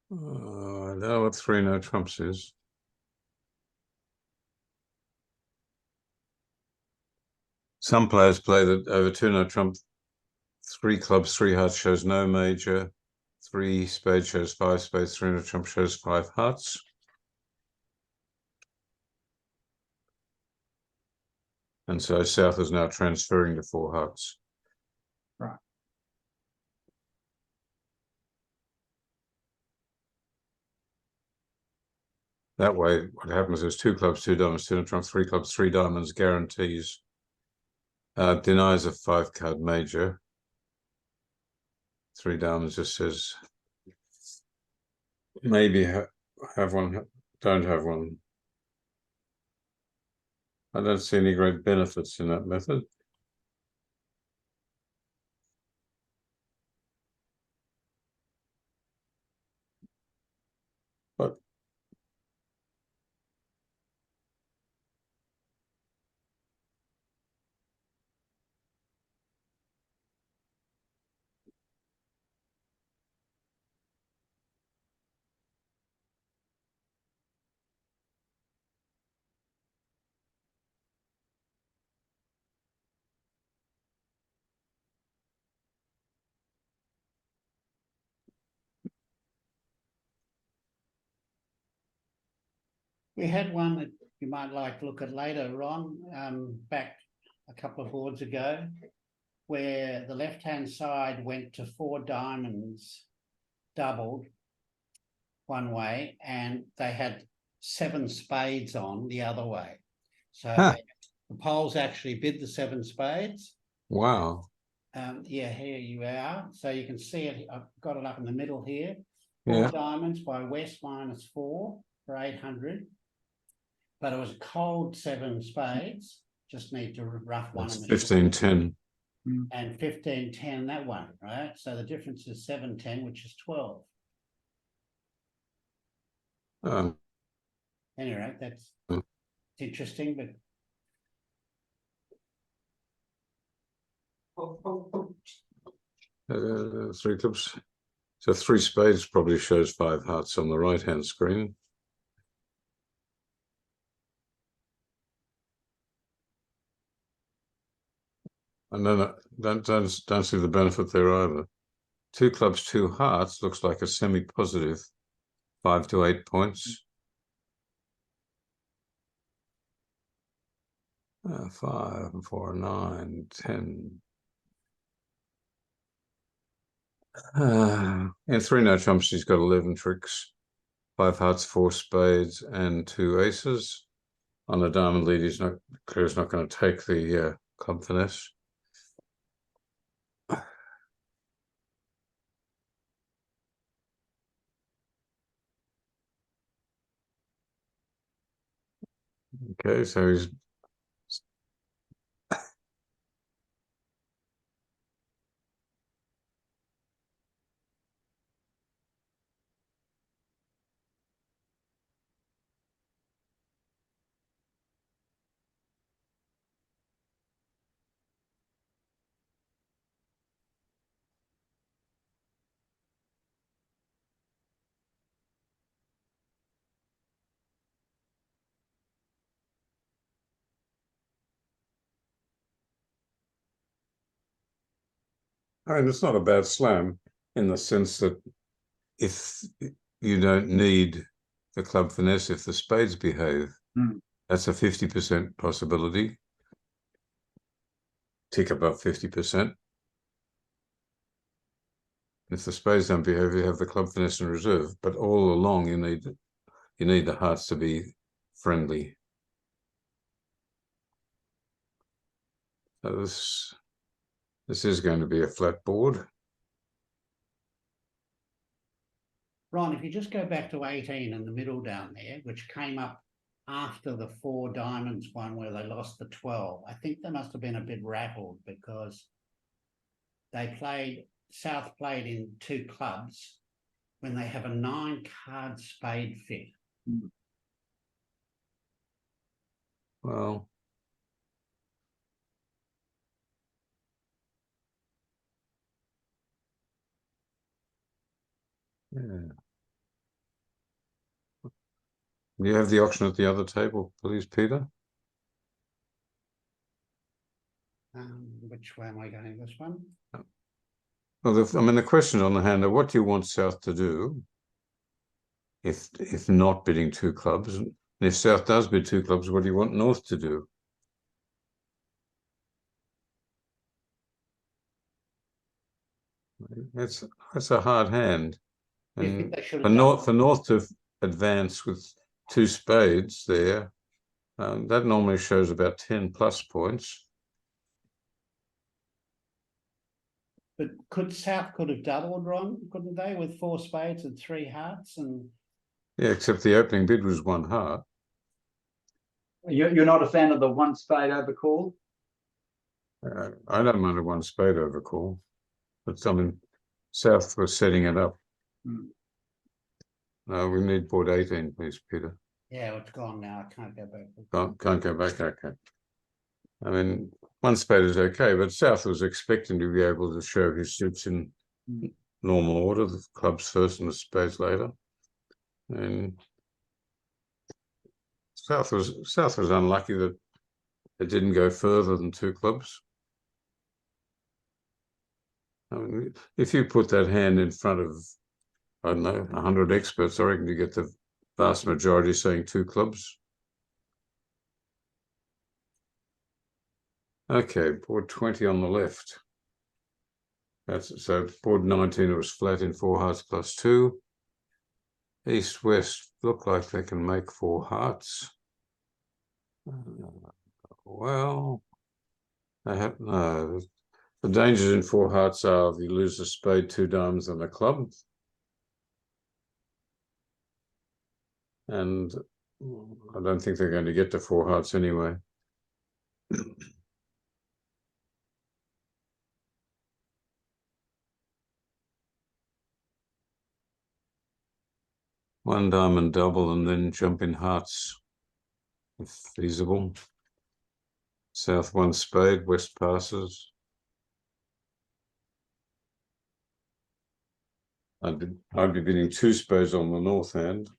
I don't know what 3 no trumps is. Some players play that over 2 no trump. 3 clubs, 3 hearts shows no major. 3 spades shows 5 spades. 3 no trump shows 5 hearts. And so South is now transferring to 4 hearts. Right. That way, what happens is 2 clubs, 2 diamonds, 2 no trump, 3 clubs, 3 diamonds guarantees, denies a 5-card major. 3 diamonds just says maybe have one, don't have one. I don't see any great benefits in that method. But We had one that you might like to look at later, Ron, back a couple of boards ago, where the left-hand side went to 4 diamonds doubled one way, and they had 7 spades on the other way. So the Poles actually bid the 7 spades. wow. Yeah, here you are. So you can see it. I've got it up in the middle here. 4 Yeah. diamonds by West -4 for 800. But it was a cold 7 spades. Just need to rough one. That's 15-10. And 15-10 that one, right? So the difference is 7-10, which is 12. Anyway, that's interesting, but 3 clubs. So 3 spades probably shows 5 hearts on the right-hand screen. And then don't see the benefit there either. 2 clubs, 2 hearts looks like a semi-positive 5 to 8 points. 5 and 4, 9, 10. And 3 no trumps, he's got 11 tricks. 5 hearts, 4 spades, and 2 aces. On the diamond lead, Clear's not going to take the club finesse. Okay, so he's it's not a bad slam in the sense that if you don't need the club finesse, if the spades behave, that's a 50% possibility. Tick above 50%. If the spades don't behave, you have the club finesse in reserve. But all along, you need the hearts to be friendly. So this is going to be a flat board. Ron, if you just go back to 18 in the middle down there, which came up after the 4 diamonds one where they lost the 12, I think they must have been a bit rattled because South played in 2 clubs when they have a 9-card spade fit. Well, yeah. You have the auction at the other table, please, Peter. Which way am I going? This one? Well, the question on the hand are, what do you want South to do if not bidding 2 clubs? And if South does bid 2 clubs, what do you want North to do? It's a hard hand. And for North to advance with 2 spades there, that normally shows about 10 plus points. But South could have doubled, Ron, couldn't they, with 4 spades and 3 hearts? And yeah, except the opening bid was 1 heart. You're not a fan of the 1 spade over call? I don't mind a 1 spade over call, but I mean, South was setting it up. No, we need board 18, please, Peter. Yeah, it's gone now. I can't go back. Can't go back. Okay. I mean, 1 spade is okay, but South was expecting to be able to show his suits in normal order, the clubs first and the spades later. And South was unlucky that it didn't go further than 2 clubs. I mean, if you put that hand in front of, I don't know, 100 experts, I reckon you get the vast majority saying 2 clubs. Okay, board 20 on the left. So board 19, it was flat in 4 hearts plus 2. East west look like they can make 4 hearts. Well, they have no. The dangers in 4 hearts are if you lose a spade, 2 diamonds, and a club. And I don't think they're going to get to 4 hearts anyway. One diamond double and then jump in hearts, if feasible. South 1 spade, west passes. I'd be bidding 2 spades on the north hand.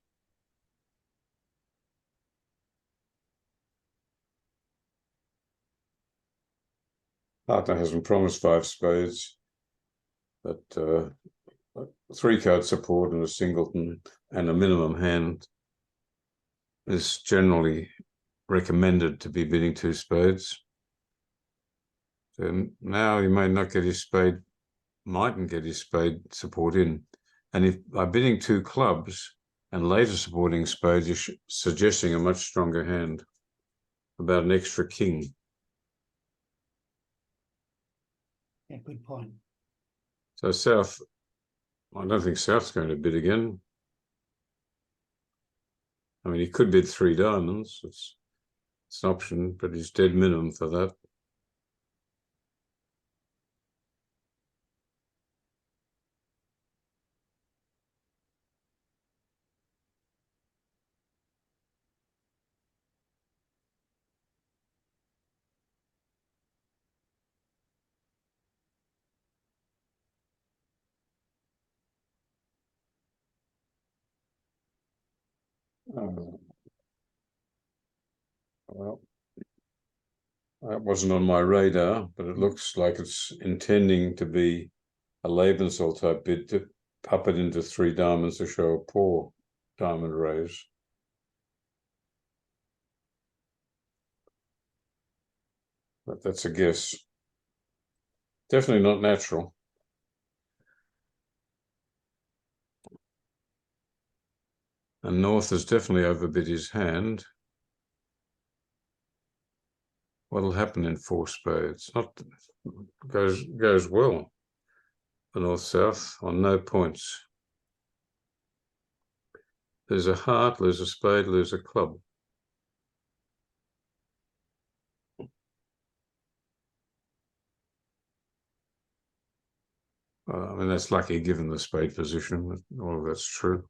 Partner hasn't promised 5 spades, but 3 card support and a singleton and a minimum hand is generally recommended to be bidding 2 spades. So now he may not get his spade, mightn't get his spade support in. And if by bidding 2 clubs and later supporting spades, you're suggesting a much stronger hand, about an extra king. Yeah, good point. So South, I don't think South's going to bid again. I mean, he could bid 3 diamonds. It's an option, but he's dead minimum for that. Well, that wasn't on my radar, but it looks like it's intending to be a Lebensal type bid to puppet into 3 diamonds to show a poor diamond raise. But that's a guess. Definitely not natural. And North has definitely overbid his hand. What'll happen in 4 spades? Not goes well for North-South on no points. There's a heart, lose a spade, lose a club. I mean, that's lucky given the spade position. All of that's true.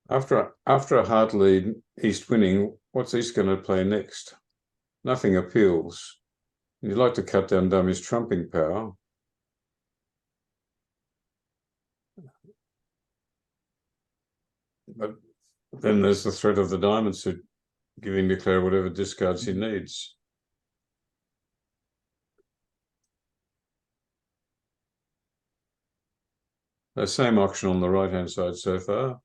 After a hard lead, East winning, what's East going to play next? Nothing appeals. You'd like to cut down dummy's trumping power. But then there's the threat of the diamond suit giving declare whatever discards he needs. The same auction on the right-hand side so far.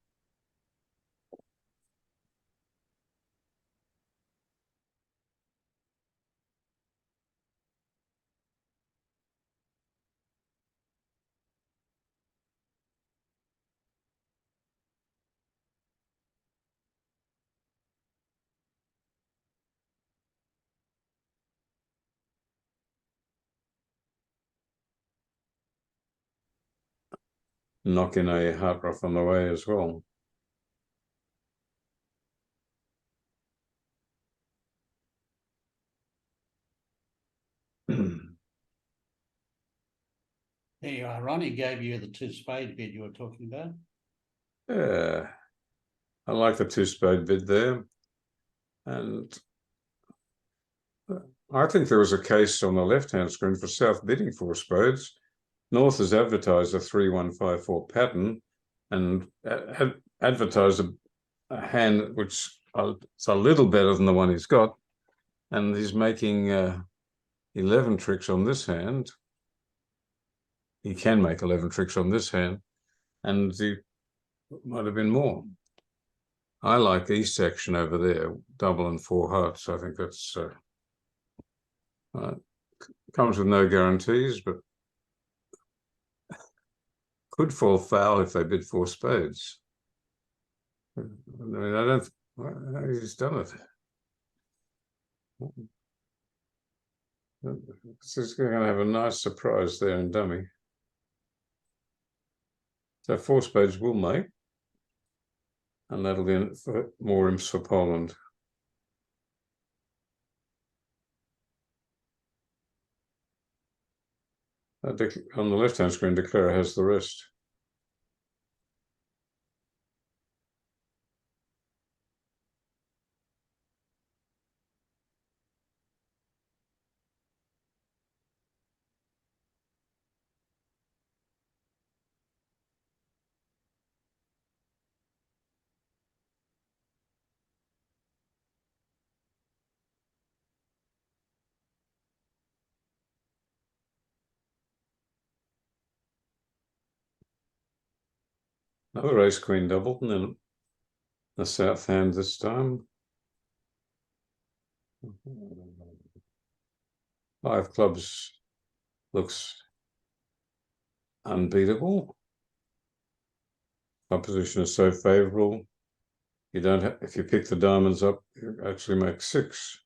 Knock in a heart rough on the way as well. There you are, Ron. He gave you the 2-spade bid you were talking about. Yeah, I like the 2-spade bid there. And I think there was a case on the left-hand screen for South bidding 4 spades. North has advertised a 3-1-5-4 pattern and advertised a hand which is a little better than the one he's got. And he's making 11 tricks on this hand. He can make 11 tricks on this hand, and he might have been more. I like East section over there, double and 4 hearts. I think that's comes with no guarantees, but could fall foul if they bid 4 spades. I mean, I don't. He's done it. He's going to have a nice surprise there in dummy. So 4 spades will make, and that'll be more imps for Poland. On the left-hand screen, Declarer has the rest. Another ace queen double, and then the south hand this time. 5 clubs looks unbeatable. Opposition is so favorable. You don't have, if you pick the diamonds up, you actually make 6.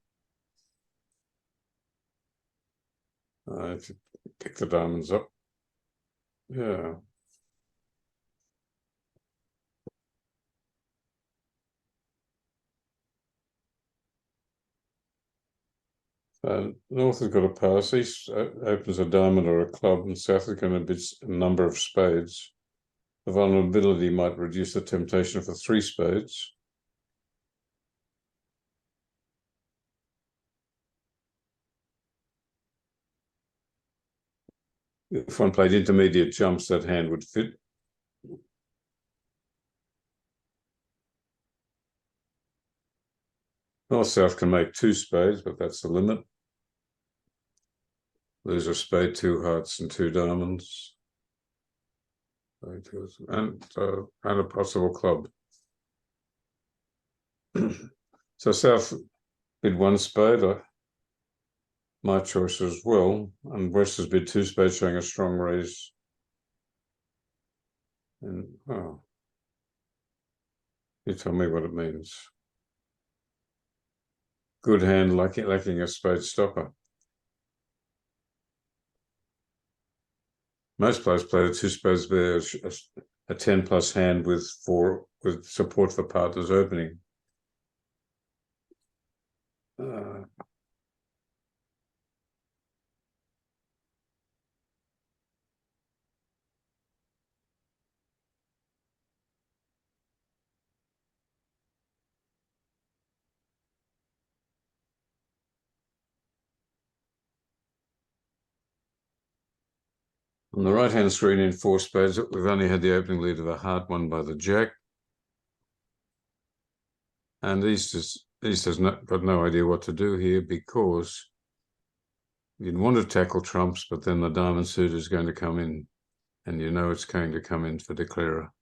If you pick the diamonds up, yeah. North has got a pass. East opens a diamond or a club, and South is going to bid a number of spades. The vulnerability might reduce the temptation for 3 spades. If one played intermediate jumps, that hand would fit. North-South can make 2 spades, but that's the limit. Lose a spade, 2 hearts, and 2 diamonds. And a possible club. So South bid 1 spade. My choice as well. And West has bid 2 spades, showing a strong raise. And you tell me what it means. Good hand, lacking a spade stopper. Most players play the 2 spades there, a 10+ hand with support for partners opening. On the right-hand screen in 4 spades, we've only had the opening lead of a heart won by the Jack. And East has got no idea what to do here, because you'd want to tackle trumps, but then the diamond suit is going to come in, and you know it's going to come in for declarer.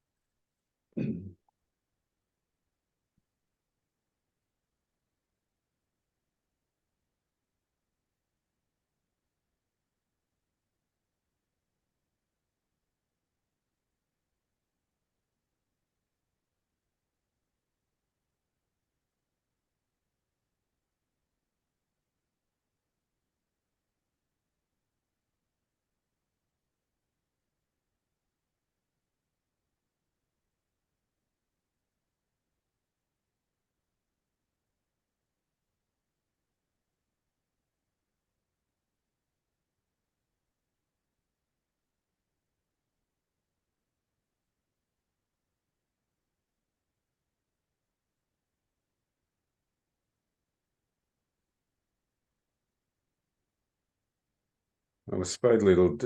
Well, the spade lead will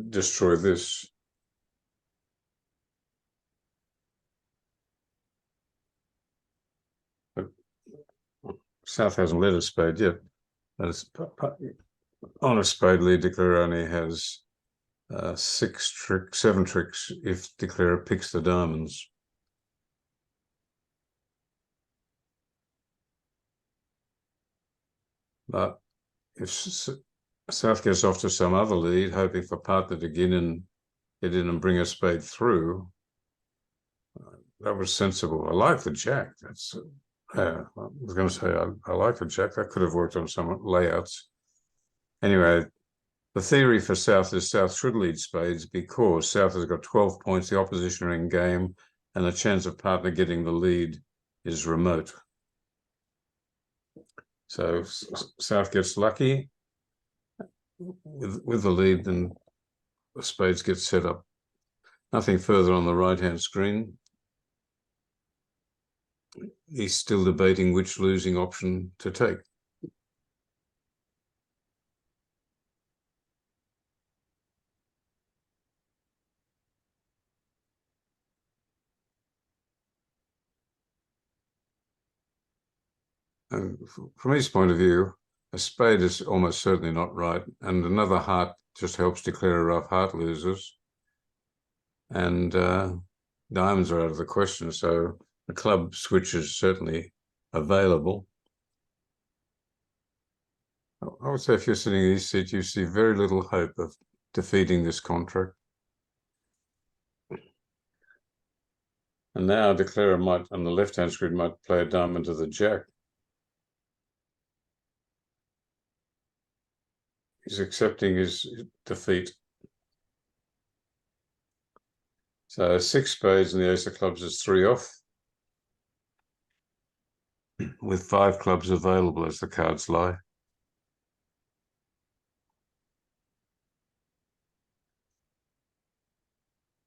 destroy this. But South hasn't led a spade yet. On a spade lead, declarer only has 7 tricks if declarer picks the diamonds. But if South gets off to some other lead, hoping for partner to get in and bring a spade through, that was sensible. I like the Jack. That's I was going to say I like the Jack. That could have worked on some layouts. Anyway, the theory for South is South should lead spades because South has got 12 points, the opposition are in game, and the chance of partner getting the lead is remote. So South gets lucky with the lead, and the spades get set up. Nothing further on the right-hand screen. He's still debating which losing option to take. And from his point of view, a spade is almost certainly not right, and another heart just helps declare a rough heart loses. And diamonds are out of the question, so the club switch is certainly available. I would say if you're sitting in this seat, you see very little hope of defeating this contract. And now declarer might, on the left-hand screen, might play a diamond to the Jack. He's accepting his defeat. So 6 spades and the ace of clubs is 3 off, with 5 clubs available as the cards lie.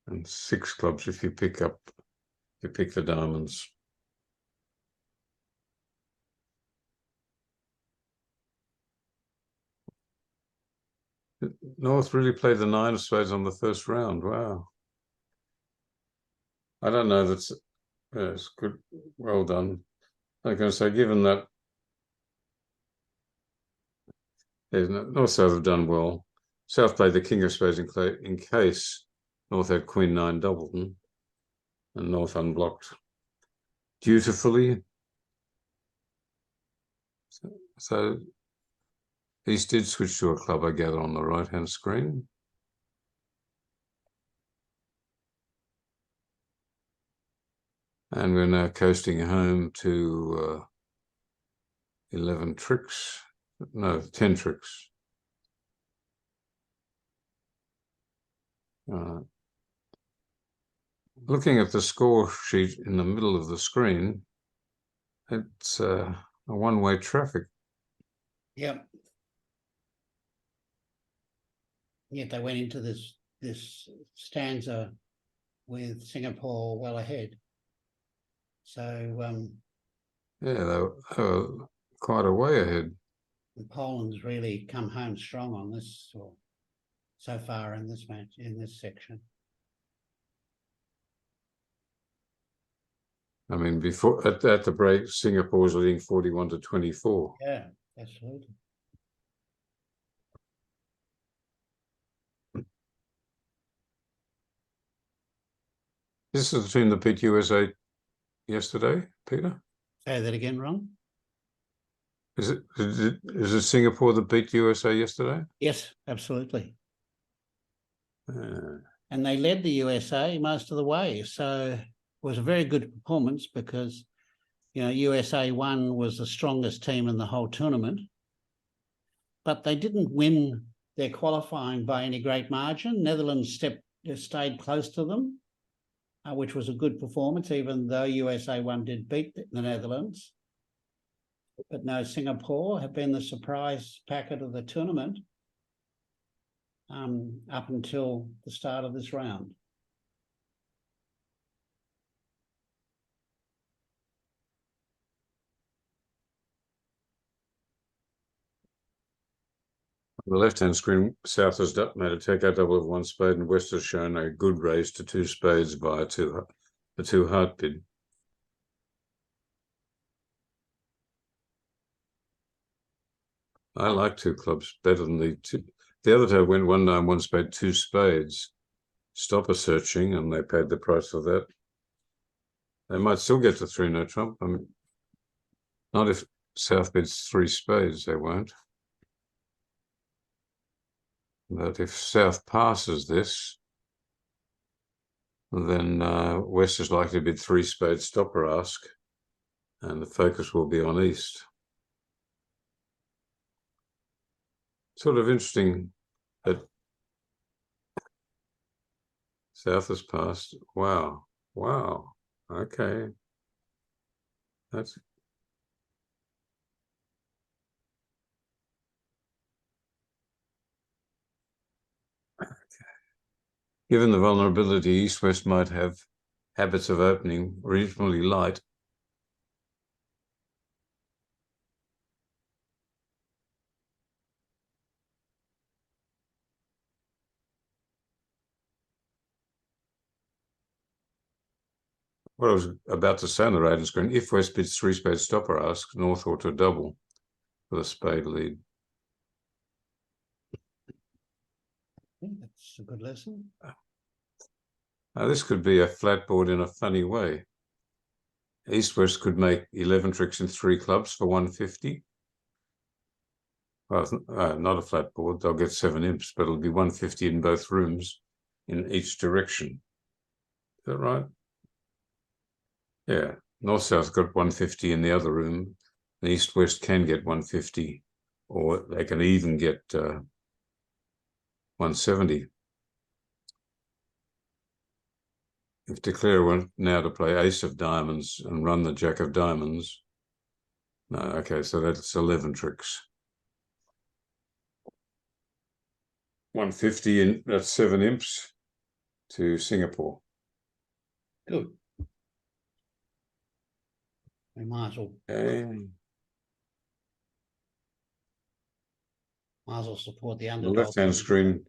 And 6 clubs if you pick the diamonds. North really played the 9 of spades on the first round. Wow. I don't know. That's it's good. Well done. I'm going to say, given that North South have done well. South played the king of spades in case North had queen 9 doubleton, and North unblocked dutifully. So East did switch to a club, I gather, on the right-hand screen. And we're now coasting home to 11 tricks. No, 10 tricks. Looking at the score sheet in the middle of the screen, it's a one-way traffic. Yep. Yet they went into this stanza with Singapore well ahead. So yeah, they were quite a way ahead. Poland's really come home strong on this. so far in this match, in this section. I mean, before at the break, Singapore was leading 41-24. Yeah, absolutely. This is the team that beat USA yesterday, Peter? Say that again, Ron? Is it Singapore that beat USA yesterday? Yes, absolutely. Uh, And they led the USA most of the way. So it was a very good performance because, you know, USA 1 was the strongest team in the whole tournament. But they didn't win their qualifying by any great margin. Netherlands stayed close to them, which was a good performance, even though USA 1 did beat the Netherlands. But no, Singapore have been the surprise packet of the tournament up until the start of this round. On the left-hand screen, South has made a takeout double of 1 spade, and West has shown a good raise to 2 spades via the 2 heart bid. I like 2 clubs better than the 2. The other day went 1-9, 1 spade, 2 spades. Stopper searching, and they paid the price for that. They might still get to 3 no trump. I mean, not if South bids 3 spades, they won't. But if South passes this, then West is likely to bid 3 spades stopper ask, and the focus will be on East. Sort of interesting that South has passed. Wow. Wow. Okay. That's given the vulnerability, East-West might have habits of opening reasonably light. What I was about to say on the radar screen, if West bids 3 spades stopper ask, North ought to double with a spade lead. I think that's a good lesson. Now, this could be a flat board in a funny way. East-West could make 11 tricks in 3 clubs for 150. Well, not a flat board. They'll get 7 imps, but it'll be 150 in both rooms in each direction. Is that right? Yeah. North-South got 150 in the other room. The East-West can get 150, or they can even get 170. If Declare went now to play ace of diamonds and run the jack of diamonds, no, okay, so that's 11 tricks. 150 in, that's 7 imps to Singapore. Good. We might as well, Okay. might as well support the The underdog. left-hand screen,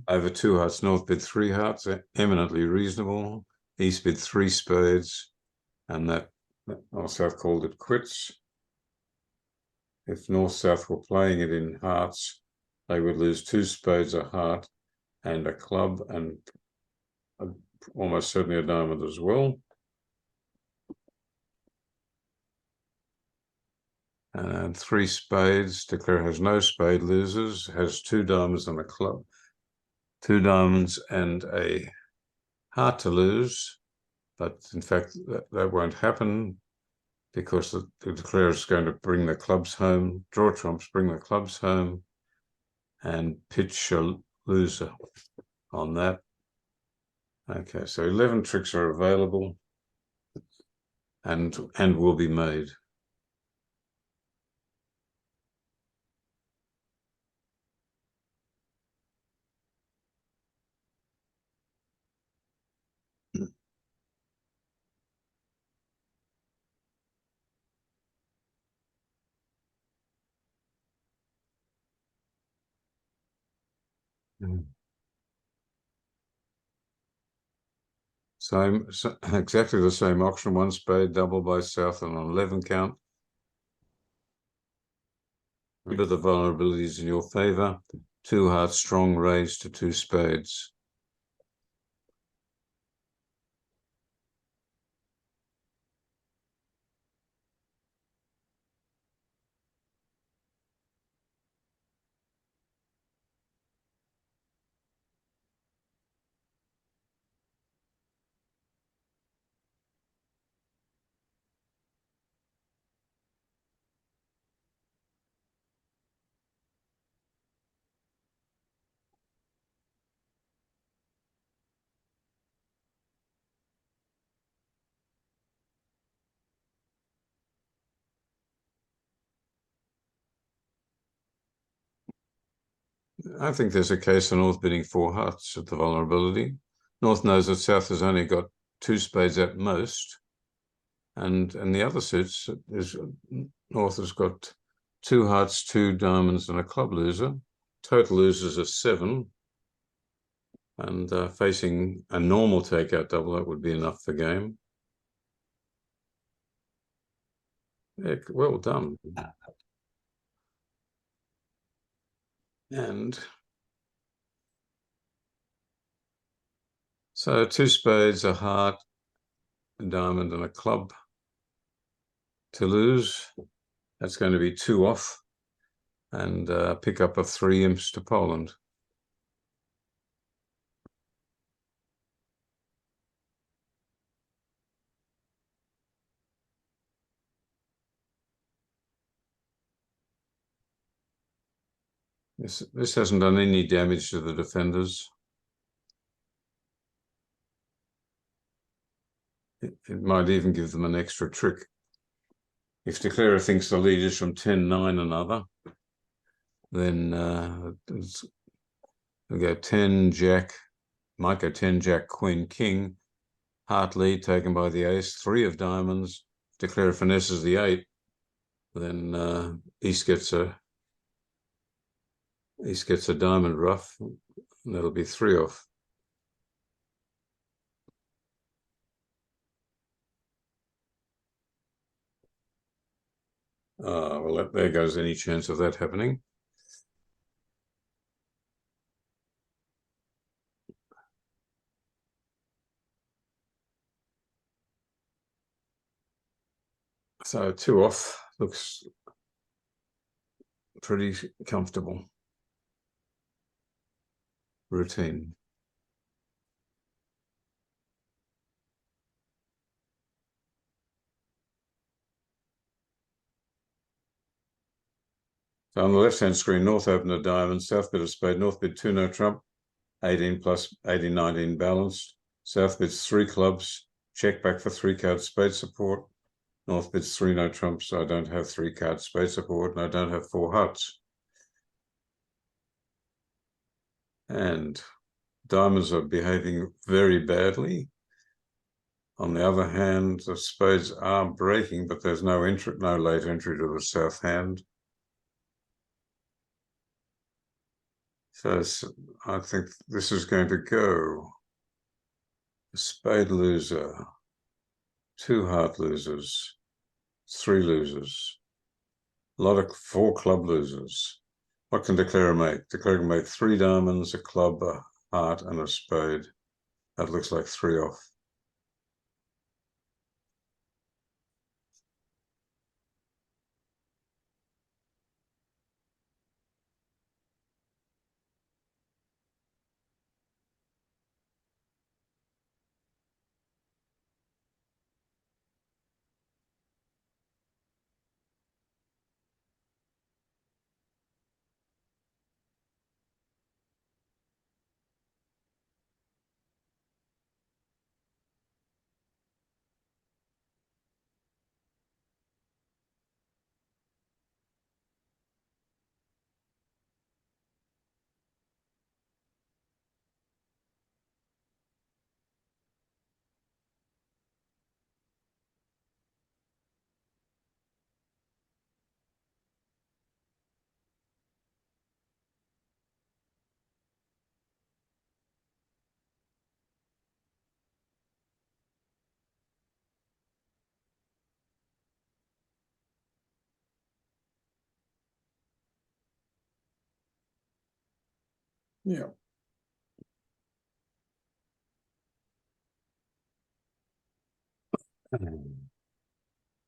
over 2 hearts, North bid 3 hearts, eminently reasonable. East bid 3 spades, and that North-South called it quits. If North-South were playing it in hearts, they would lose 2 spades, a heart, and a club, and almost certainly a diamond as well. And 3 spades. Declare has no spade, loses, has 2 diamonds and a club. 2 diamonds and a heart to lose. But in fact, that won't happen because the Declare is going to bring the clubs home, draw trumps, bring the clubs home, and pitch a loser on that. Okay, so 11 tricks are available and will be made. Exactly the same auction. One spade, double by South and on 11 count. Remember the vulnerabilities in your favor. 2 hearts, strong raise to 2 spades. I think there's a case for North bidding 4 hearts at the vulnerability. North knows that South has only got 2 spades at most, and the other suits is North has got 2 hearts, 2 diamonds, and a club loser. Total losers are 7, and facing a normal takeout double, that would be enough for game. Yeah, well done. And so 2 spades, a heart, a diamond, and a club to lose. That's going to be 2 off, and pick up a 3 imps to Poland. This hasn't done any damage to the defenders. It might even give them an extra trick. If declarer thinks the lead is from 10-9 another, then we'll go 10 Jack, might go 10 Jack Queen King, heart lead taken by the ace, 3 of diamonds. Declarer finesses the 8, then East gets a diamond rough, and that'll be 3 off. Well, there goes any chance of that happening. So 2 off looks pretty comfortable. Routine. So on the left-hand screen, North opened a diamond, South bid a spade, North bid 2 no trump, 18 plus 18, 19 balanced. South bids 3 clubs, check back for 3 card spade support. North bids 3 no trumps, so I don't have 3 card spade support, and I don't have 4 hearts. And diamonds are behaving very badly. On the other hand, the spades are breaking, but there's no late entry to the South hand. So I think this is going to go a spade loser, 2 heart losers, 3 losers, a lot of 4 club losers. What can declarer make? Declarer can make 3 diamonds, a club, a heart, and a spade. That looks like 3 off. Yeah.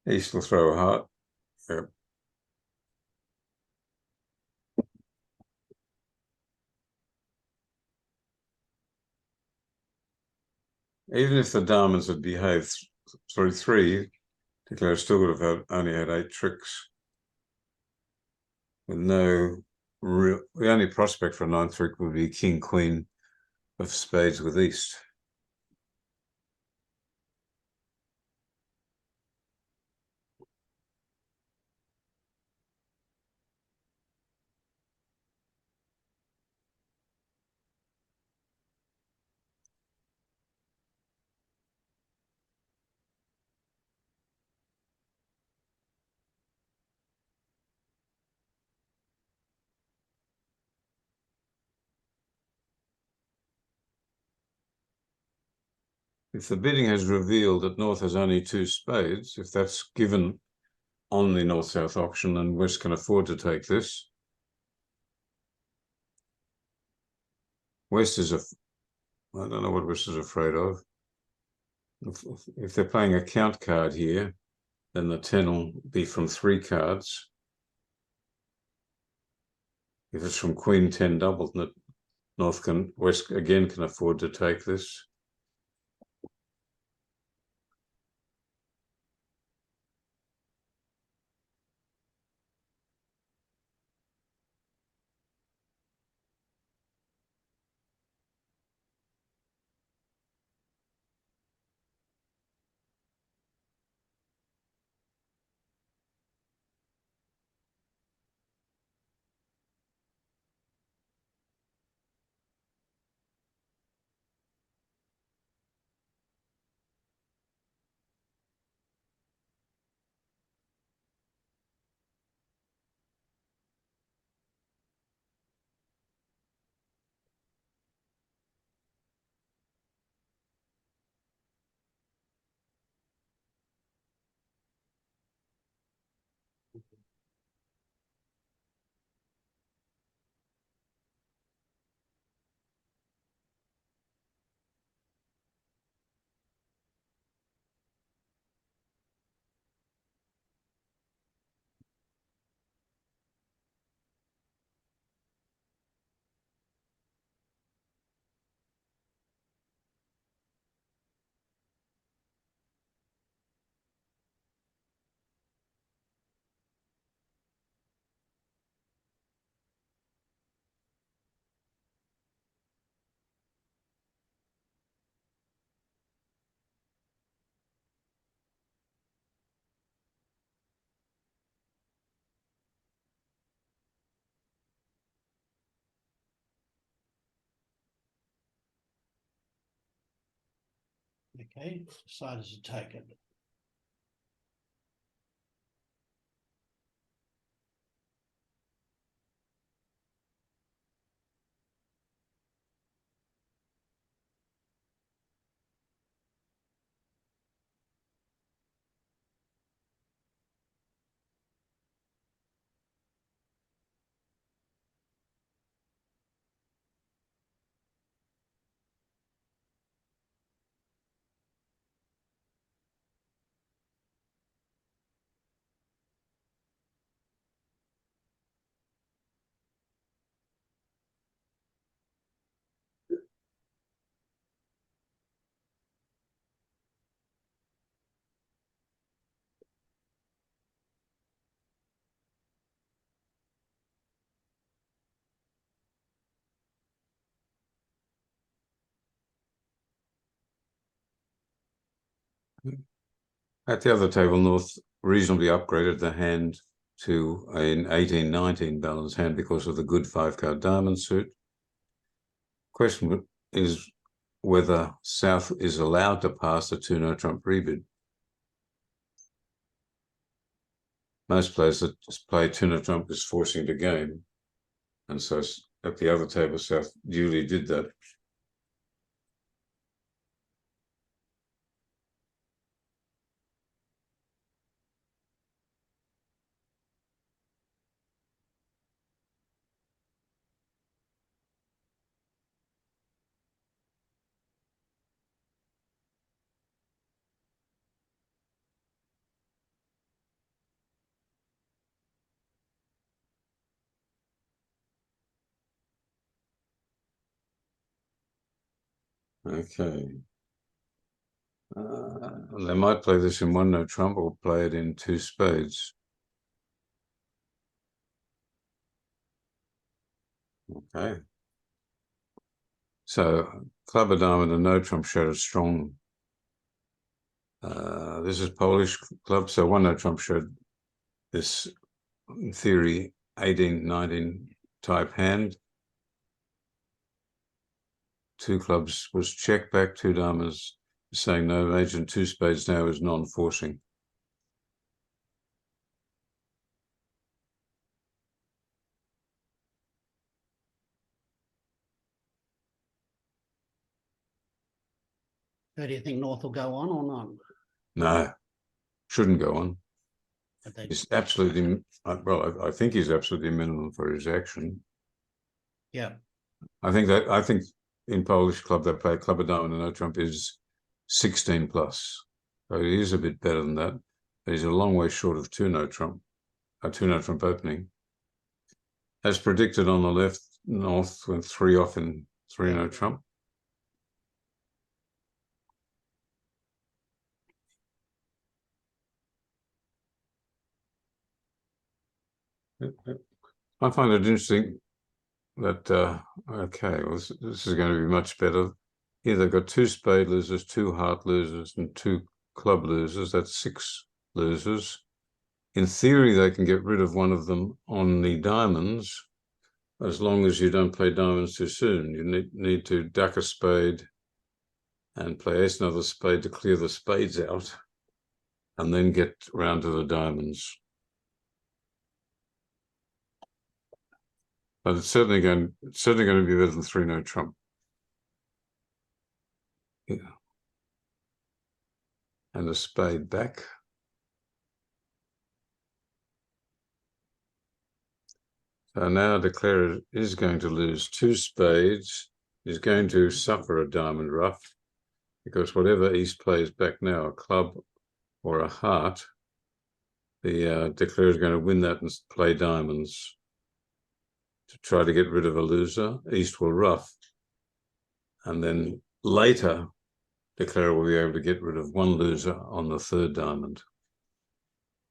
He still throw a heart. Yep. Even if the diamonds had behaved through three, Declare still would have only had 8 tricks. With no real, the only prospect for a 9th trick would be King Queen of spades with East. If the bidding has revealed that North has only 2 spades, if that's given on the North-South auction, then West can afford to take this. West is I don't know what West is afraid of. If they're playing a count card here, then the 10 will be from 3 cards. If it's from Queen 10 doubled, West again can afford to take this. Okay, decided to take it. At the other table, North reasonably upgraded the hand to an 18-19 balanced hand because of the good 5-card diamond suit. Question is whether South is allowed to pass the 2-no trump rebid. Most players that play 2-no trump is forcing the game. And so at the other table, South duly did that. Okay. They might play this in one no trump or play it in two spades. Okay. So club, a diamond, and no trump showed a strong. This is Polish club, so one no trump showed this, in theory, 18-19 type hand. Two clubs was check back, two diamonds saying no, agent two spades now is non-forcing. So do you think North will go on or not? No, shouldn't go on. But they, He's absolutely, well, I think he's absolutely minimum for his action. yeah. I think in Polish club they play club, a diamond, and no trump is 16 plus. So he is a bit better than that, but he's a long way short of two no trump opening. As predicted on the left, North went 3 off in 3 no trump. I find it interesting that, okay, well, this is going to be much better. Here they've got 2 spade losers, 2 heart losers, and 2 club losers. That's 6 losers. In theory, they can get rid of one of them on the diamonds, as long as you don't play diamonds too soon. You need to duck a spade and play ace another spade to clear the spades out, and then get round to the diamonds. But it's certainly going to be better than 3 no trump. Yeah. And a spade back. So now declarer is going to lose 2 spades. He's going to suffer a diamond ruff, because whatever East plays back now, a club or a heart, the declarer is going to win that and play diamonds to try to get rid of a loser. East will ruff, and then later declarer will be able to get rid of one loser on the 3rd diamond.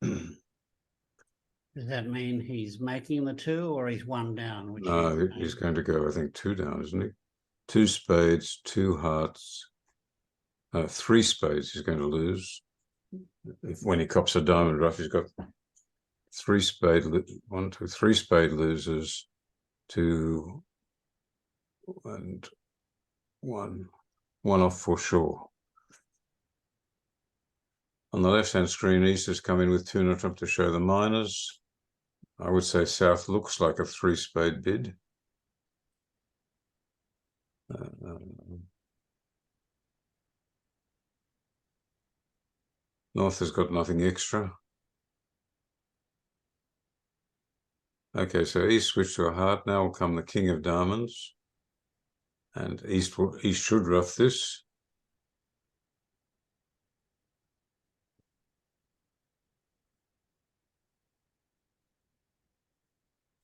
Does that mean he's making the 2 or he's 1 down? Which He's going to go, I think, 2 down, isn't he? 2 spades, 2 hearts, 3 spades he's going to lose. When he cops a diamond ruff, he's got 3 spade, 1, 2, 3 spade losers, 2 and 1 off for sure. On the left-hand screen, East has come in with 2 no trump to show the minors. I would say South looks like a 3 spade bid. North has got nothing extra. Okay, so East switched to a heart. Now will come the king of diamonds. And East should ruff this.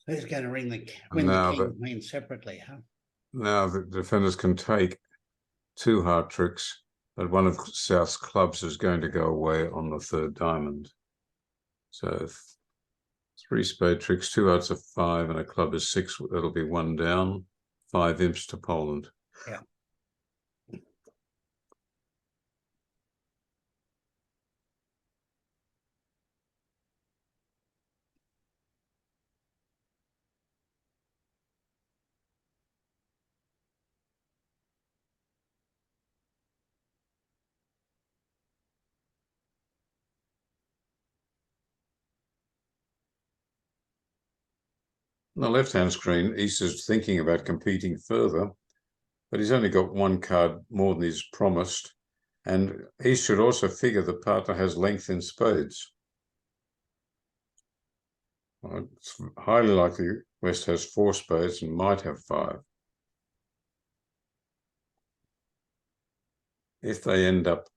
he's going to win the king and queen separately, huh? Now the defenders can take 2 heart tricks, but one of South's clubs is going to go away on the 3rd diamond. So 3 spade tricks, 2 hearts of 5, and a club is 6. That'll be 1 down. 5 imps to Poland. Yeah. On the left-hand screen, East is thinking about competing further, but he's only got 1 card more than he's promised. And East should also figure the partner has length in spades. Well, it's highly likely West has 4 spades and might have 5. If they end up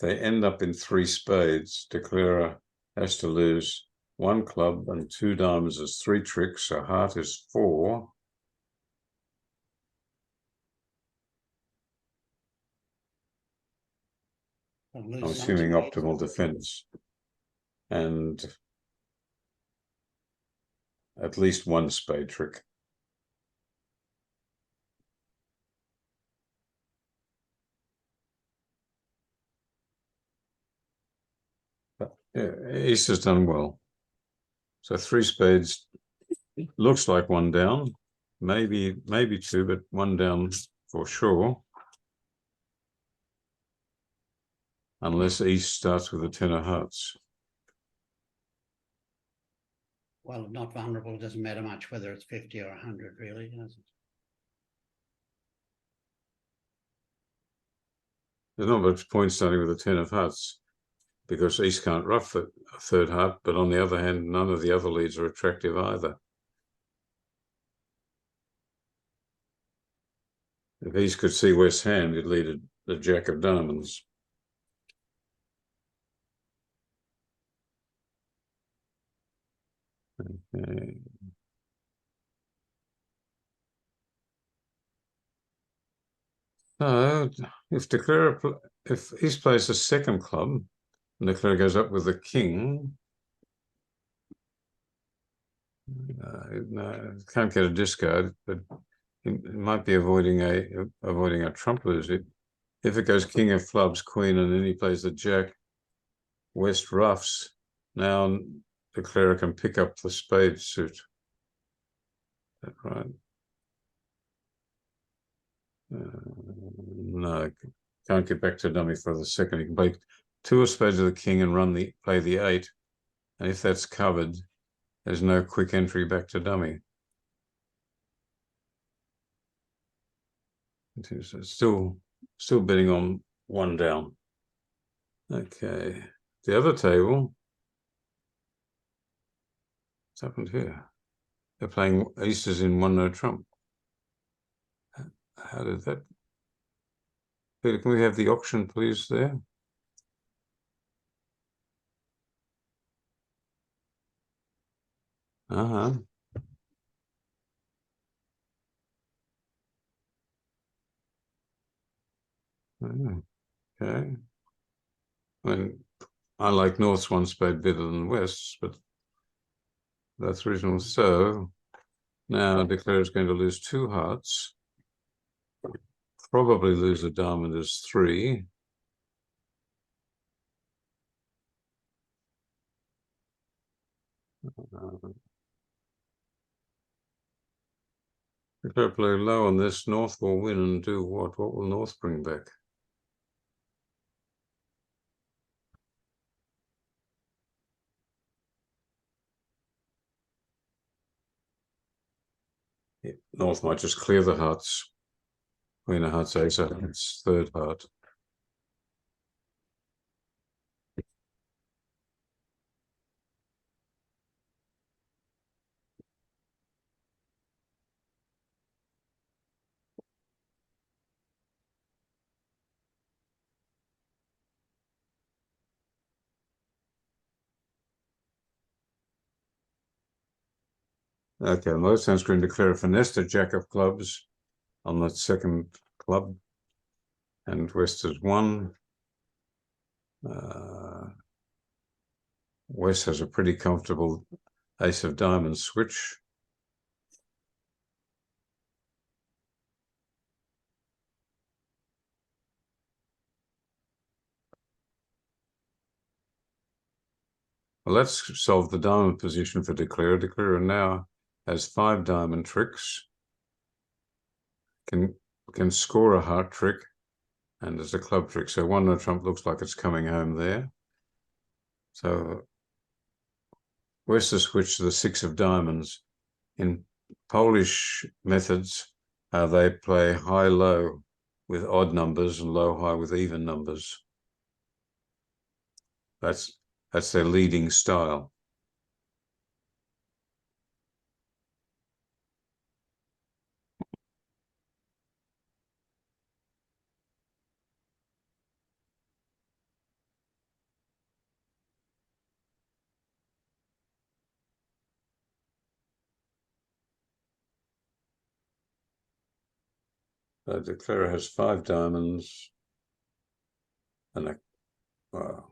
in 3 spades, declarer has to lose 1 club and 2 diamonds as 3 tricks. So heart is 4. I'll I'm lose assuming something. optimal defense. And at least one spade trick. But yeah, East has done well. So 3 spades looks like 1 down, maybe 2, but 1 down for sure. Unless East starts with a 10 of hearts. Well, not vulnerable, doesn't matter much whether it's 50 or 100, really, does it? There's not much point starting with a 10 of hearts because East can't ruff a 3rd heart, but on the other hand, none of the other leads are attractive either. If East could see West's hand, he'd lead the Jack of Diamonds. Okay. So if East plays a 2nd club, and Declare goes up with the king, no, can't get a discard, but it might be avoiding a trump lose. If it goes king of clubs, queen, and then he plays the jack, West ruffs. Now Declare can pick up the spade suit. That right? No, can't get back to dummy for the 2nd. He can play 2 of spades of the king and play the 8. And if that's covered, there's no quick entry back to dummy. It's still betting on 1 down. Okay, the other table. What's happened here? They're playing aces in 1 no trump. How did that? Peter, can we have the auction, please, there? Uh-huh. Okay. I mean, I like North's 1 spade better than West's, but that's reasonable. So now Declare is going to lose 2 hearts. Probably lose a diamond as 3. If I play low on this, North will win and do what? What will North bring back? Yeah, North might just clear the hearts. Queen of hearts, ace of hearts, 3rd heart. Okay, most times going to declare a finesse to Jack of clubs on that 2nd club. And West has 1. West has a pretty comfortable ace of diamonds switch. Well, let's solve the diamond position for Declare. Declare now has 5 diamond tricks. Can score a heart trick, and there's a club trick. So 1 no trump looks like it's coming home there. So West has switched to the 6 of diamonds. In Polish methods, they play high-low with odd numbers and low-high with even numbers. That's their leading style. Declare has 5 diamonds and Wow.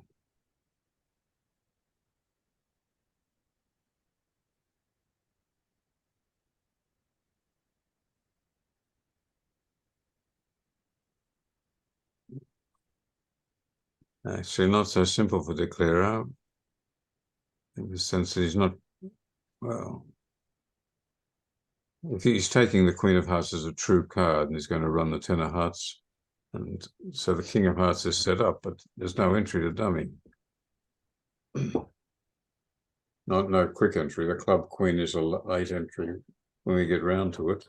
Actually, not so simple for declarer, in the sense that he's not, well, if he's taking the Queen of Hearts as a true card and he's going to run the Ten of Hearts, and so the King of Hearts is set up, but there's no entry to dummy. No quick entry. The club queen is a late entry when we get round to it.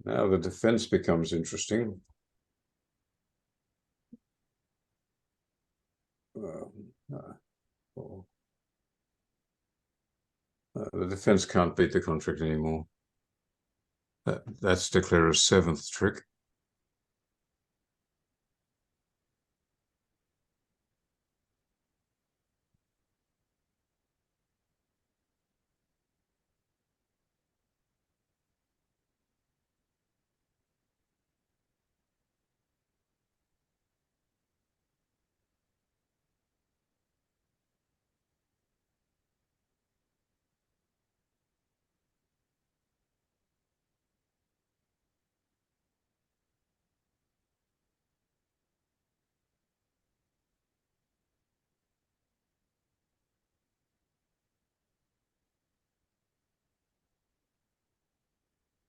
Now the defense becomes interesting. The defense can't beat the contract anymore. That's declarer's 7th trick.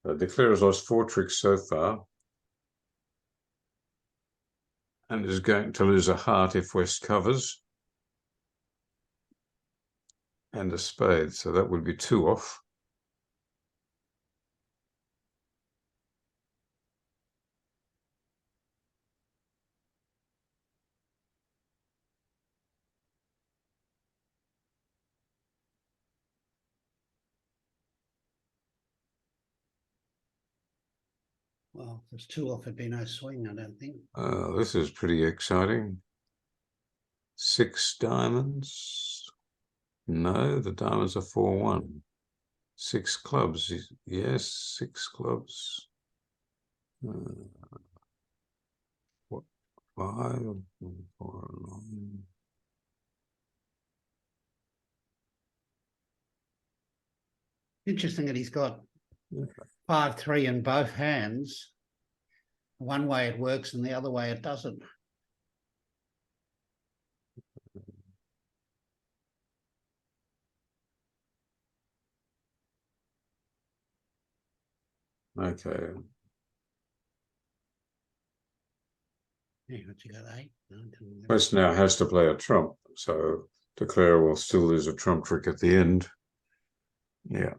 The declarer's lost 4 tricks so far, and is going to lose a heart if West covers, and a spade, so that would be 2 off. Well, there's 2 off, it'd be no swing, I don't think. This is pretty exciting. 6 diamonds. No, the diamonds are 4-1. 6 clubs. Yes, 6 clubs. What? 5, 4, 9. Interesting that he's got 5-3 in both hands. One way it works and the other way it doesn't. Okay. Yeah, what you got, 8? 9, 10, 11. West now has to play a trump, so declarer will still lose a trump trick at the end. Yeah.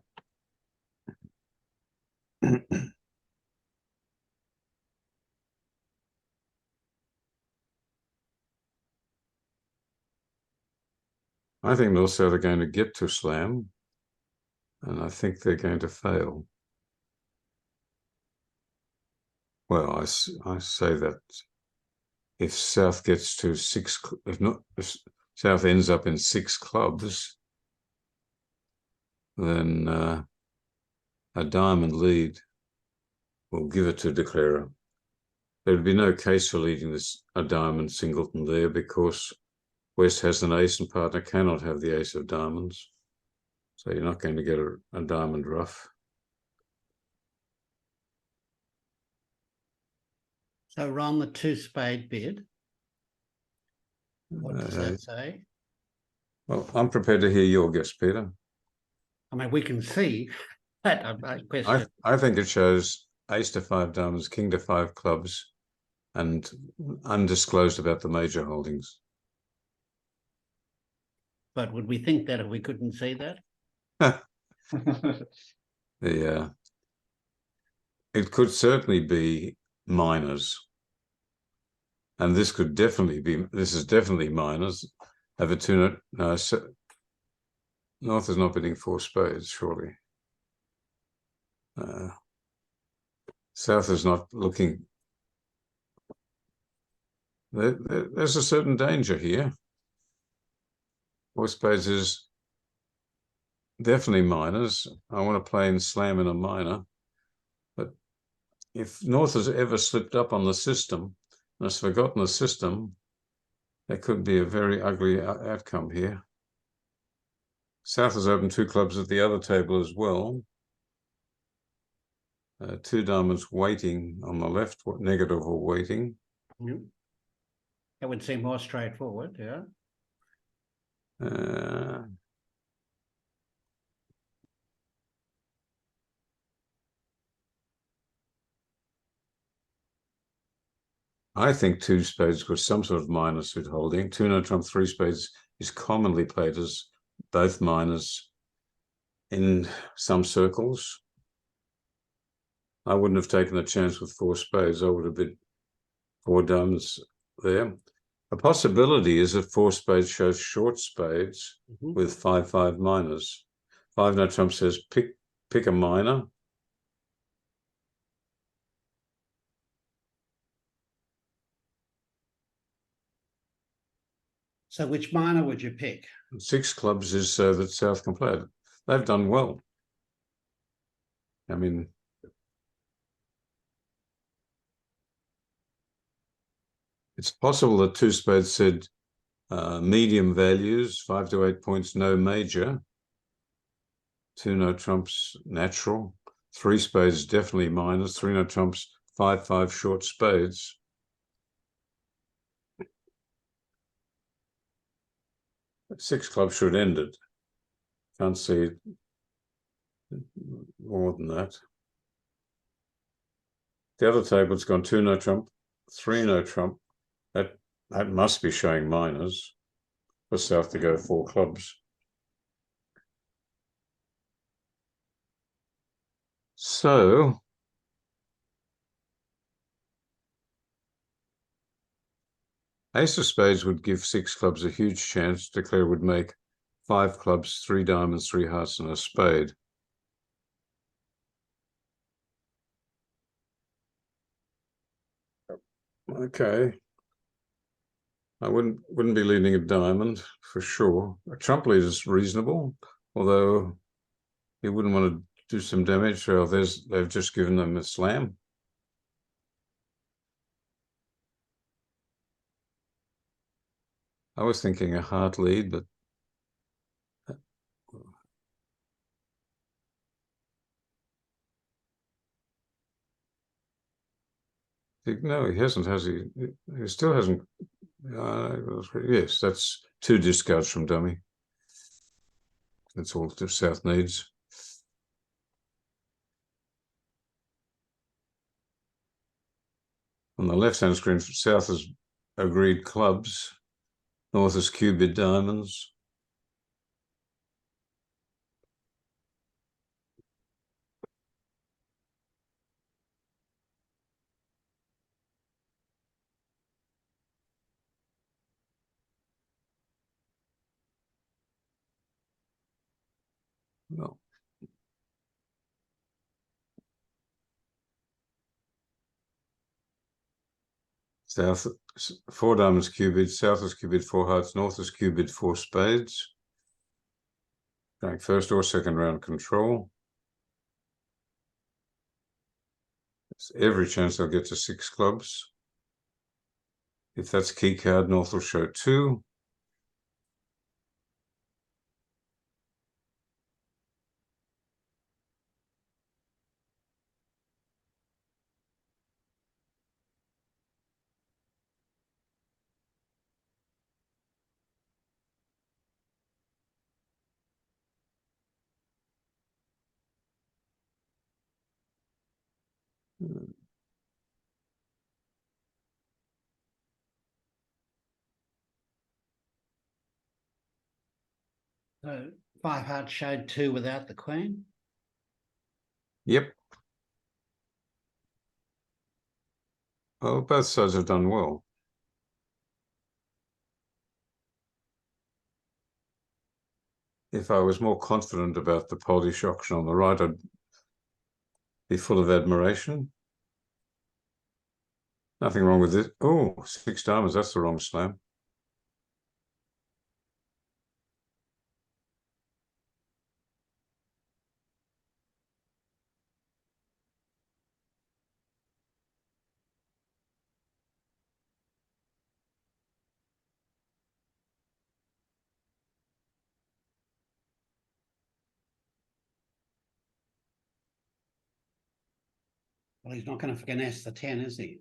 I think also they're going to get to slam, and I think they're going to fail. Well, I say that if South gets to 6, if South ends up in 6 clubs, then a diamond lead will give it to declarer. There would be no case for leading a diamond singleton there, because West has an ace and partner cannot have the ace of diamonds. So you're not going to get a diamond ruff. So Ron, the 2 spade bid. What does that say? Well, I'm prepared to hear your guess, Peter. I mean, we can see that question. I think it shows ace to 5 diamonds, king to 5 clubs, and undisclosed about the major holdings. But would we think that if we couldn't see that? It could certainly be minors. And this could definitely be, this is definitely minors. Over 2, no, so North is not bidding 4 spades, surely. South is not looking. There's a certain danger here. 4 spades is definitely minors. I want to play in slam in a minor, but if North has ever slipped up on the system and has forgotten the system, there could be a very ugly outcome here. South has opened 2 clubs at the other table as well. 2 diamonds waiting on the left, negative or waiting. That would seem more straightforward, yeah. I think 2 spades got some sort of minor suit holding. 2 no trump, 3 spades is commonly played as both minors in some circles. I wouldn't have taken a chance with 4 spades. I would have been 4 diamonds there. A possibility is that 4 spades shows short spades with 5-5 minors. 5 no trump says pick a minor. So which minor would you pick? 6 clubs is so that South can play it. They've done well. I mean, it's possible that 2 spades said medium values, 5 to 8 points, no major. 2 no trumps, natural. 3 spades, definitely minors. 3 no trumps, 5-5 short spades. Six clubs should end it. Can't see more than that. The other table's gone 2 no trump, 3 no trump. That must be showing minors for South to go 4 clubs. So Ace of spades would give 6 clubs a huge chance. Declare would make 5 clubs, 3 diamonds, 3 hearts, and a spade. Okay. I wouldn't be leading a diamond for sure. A trump lead is reasonable, although you wouldn't want to do some damage. So they've just given them a slam. I was thinking a heart lead, but no, he hasn't, has he? He still hasn't. Yes, that's 2 discards from dummy. That's all the South needs. On the left-hand screen, South has agreed clubs. North is cubed diamonds. No. South 4 diamonds cubed, South is cubed 4 hearts, North is cubed 4 spades. Going first or second round control. There's every chance they'll get to 6 clubs. If that's key card, North will show 2. So 5 hearts showed 2 without the queen. Yep. Well, both sides have done well. If I was more confident about the Polish auction on the right, I'd be full of admiration. Nothing wrong with it. Oh, 6 diamonds, that's the wrong slam. Well, he's not going to finesse the 10, is he?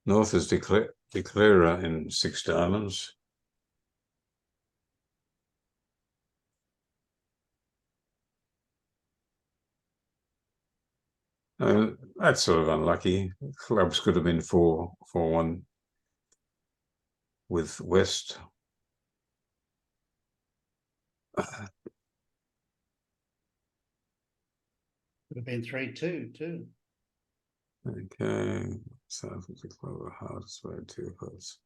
North is declarer in 6 diamonds. That's sort of unlucky. Clubs could have been 4-1 with West. Could have been 3-2 too. Okay, South is a club of hearts, way 2 hearts.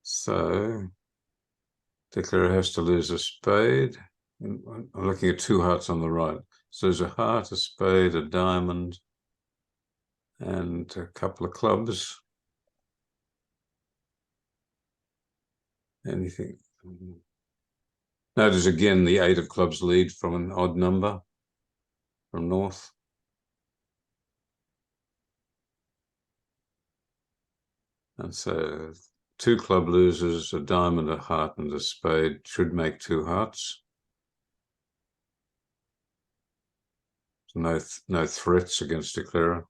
So declarer has to lose a spade. I'm looking at 2 hearts on the right. So there's a heart, a spade, a diamond, and a couple of clubs. Anything? Notice again the 8 of clubs lead from an odd number from North. And so 2 club losers, a diamond, a heart, and a spade should make 2 hearts. No threats against declarer.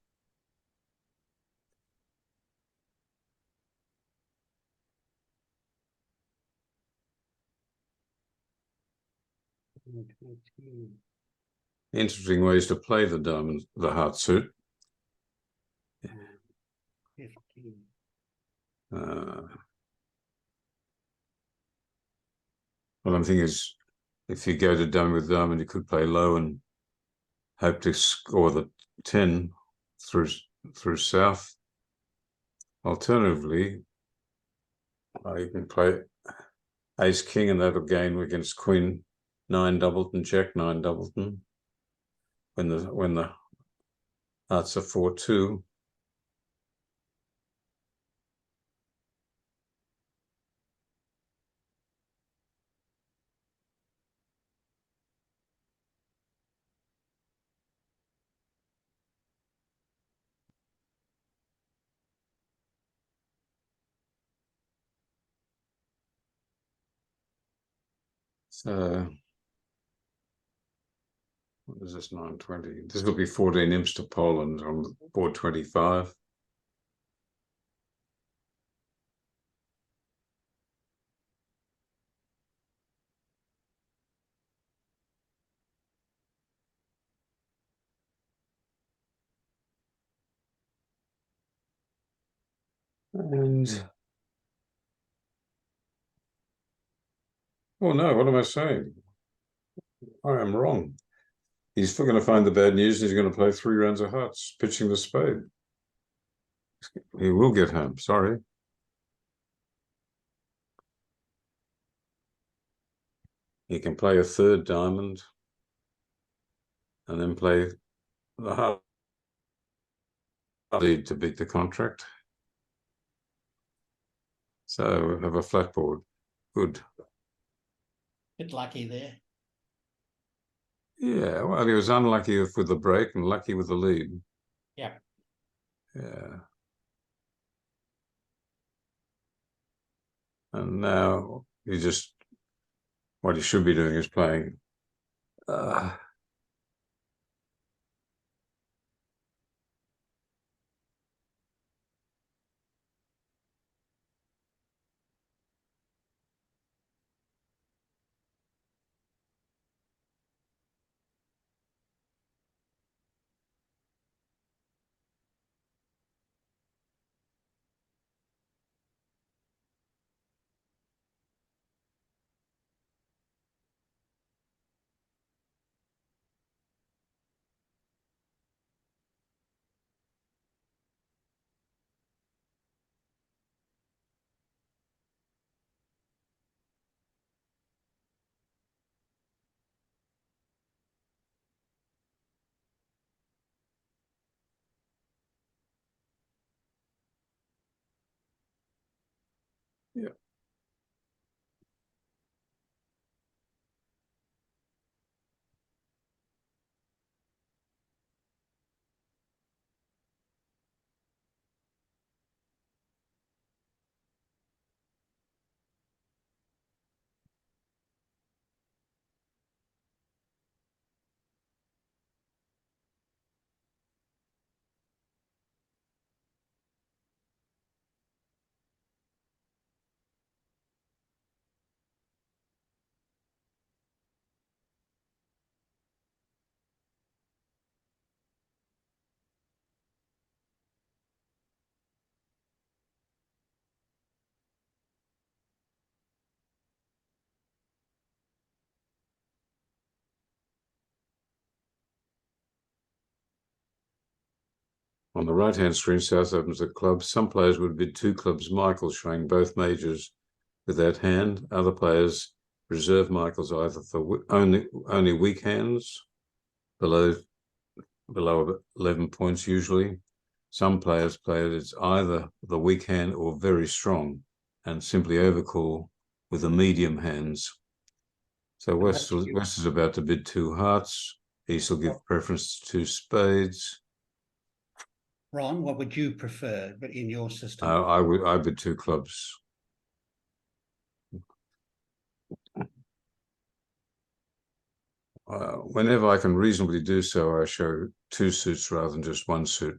Interesting ways to play the diamond, the heart suit. 15. Well, I'm thinking is if you go to diamond with diamond, you could play low and hope to score the 10 through south. Alternatively, you can play ace king, and that'll gain against queen 9 doubleton, jack 9 doubleton. When the hearts are 4-2. So what is this 920? This will be 14 imps to Poland on board 25. And oh no, what am I saying? I am wrong. He's still going to find the bad news, and he's going to play 3 rounds of hearts, pitching the spade. He will get home, sorry. He can play a 3rd diamond and then play the heart lead to beat the contract. So we have a flat board. Good. Bit lucky there. Yeah, well, he was unlucky with the break and lucky with the lead. Yeah. Yeah. And now what he should be doing is playing yeah. On the right-hand screen, South opens a club. Some players would bid 2 clubs Michael, showing both majors with that hand. Other players reserve Michaels either for only weak hands, below 11 points usually. Some players play it as either the weak hand or very strong, and simply overcall with the medium hands. So West is about to bid 2 hearts. East will give preference to 2 spades. Ron, what would you prefer, but in your system? I bid 2 clubs. Whenever I can reasonably do so, I show 2 suits rather than just 1 suit.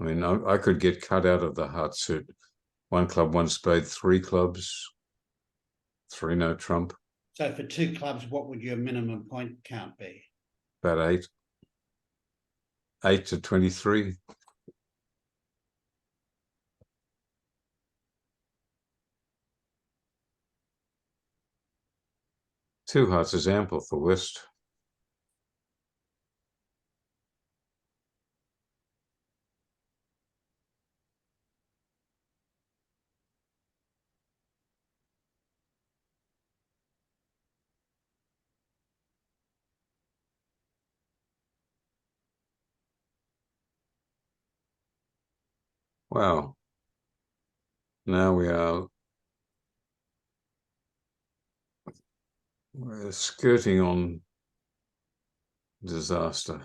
I mean, I could get cut out of the heart suit. 1 club, 1 spade, 3 clubs, 3 no trump. So for 2 clubs, what would your minimum point count be? About 8. 8 to 23. Two hearts is ample for West. Wow. Now we're skirting on disaster.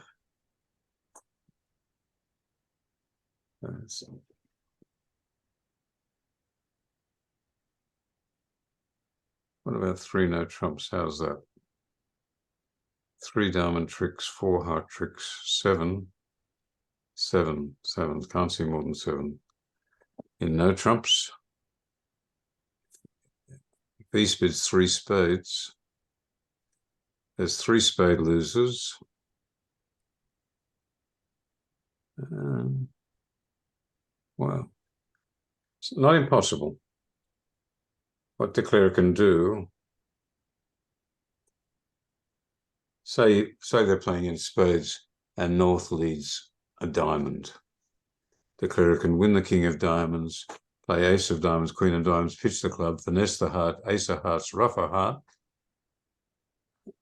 What about 3 no trumps? How's that? 3 diamond tricks, 4 heart tricks, 7. 7. Can't see more than 7. In no trumps. East bids 3 spades. There's 3 spade losers. Well, it's not impossible. What declarer can do, say they're playing in spades and North leads a diamond. Declarer can win the king of diamonds, play ace of diamonds, queen of diamonds, pitch the club, finesse the heart, ace of hearts, ruff a heart,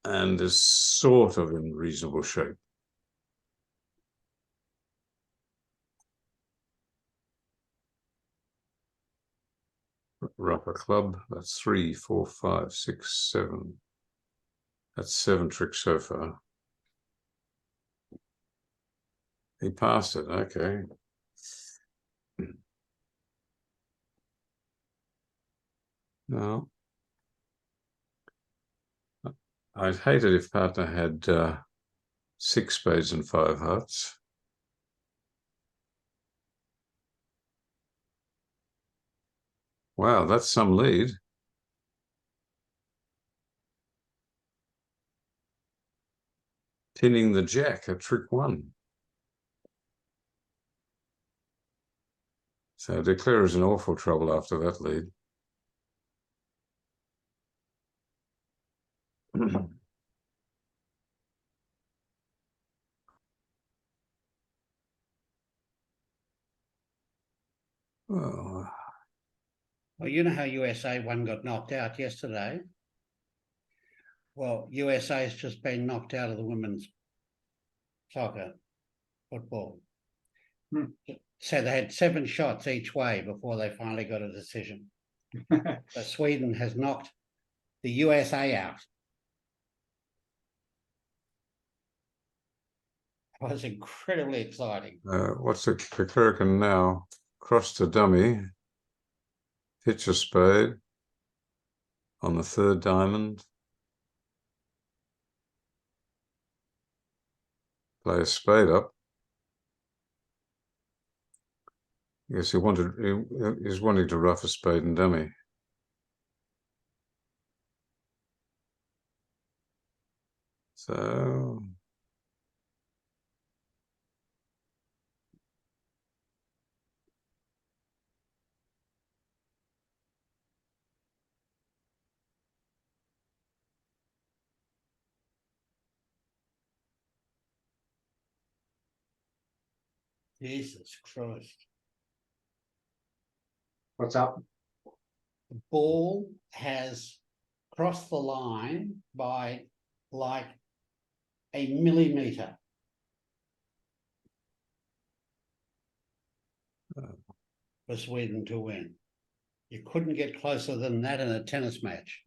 and is sort of in reasonable shape. Ruff a club, that's 3, 4, 5, 6, 7. That's 7 tricks so far. He passed it, okay. No. I'd hate it if partner had 6 spades and 5 hearts. Wow, that's some lead. Pinning the jack at trick 1. So declare is in awful trouble after that lead. Oh. Well, you know how USA 1 got knocked out yesterday? Well, USA has just been knocked out of the women's soccer, football. So they had 7 shots each way before they finally got a decision. So Sweden has knocked the USA out. It was incredibly exciting. What's the declare can now cross to dummy, pitch a spade on the 3rd diamond, play a spade up. Yes, he's wanting to ruff a spade and dummy. So Jesus Christ. What's up? The ball has crossed the line by like a millimetre. For Sweden to win. You couldn't get closer than that in a tennis match.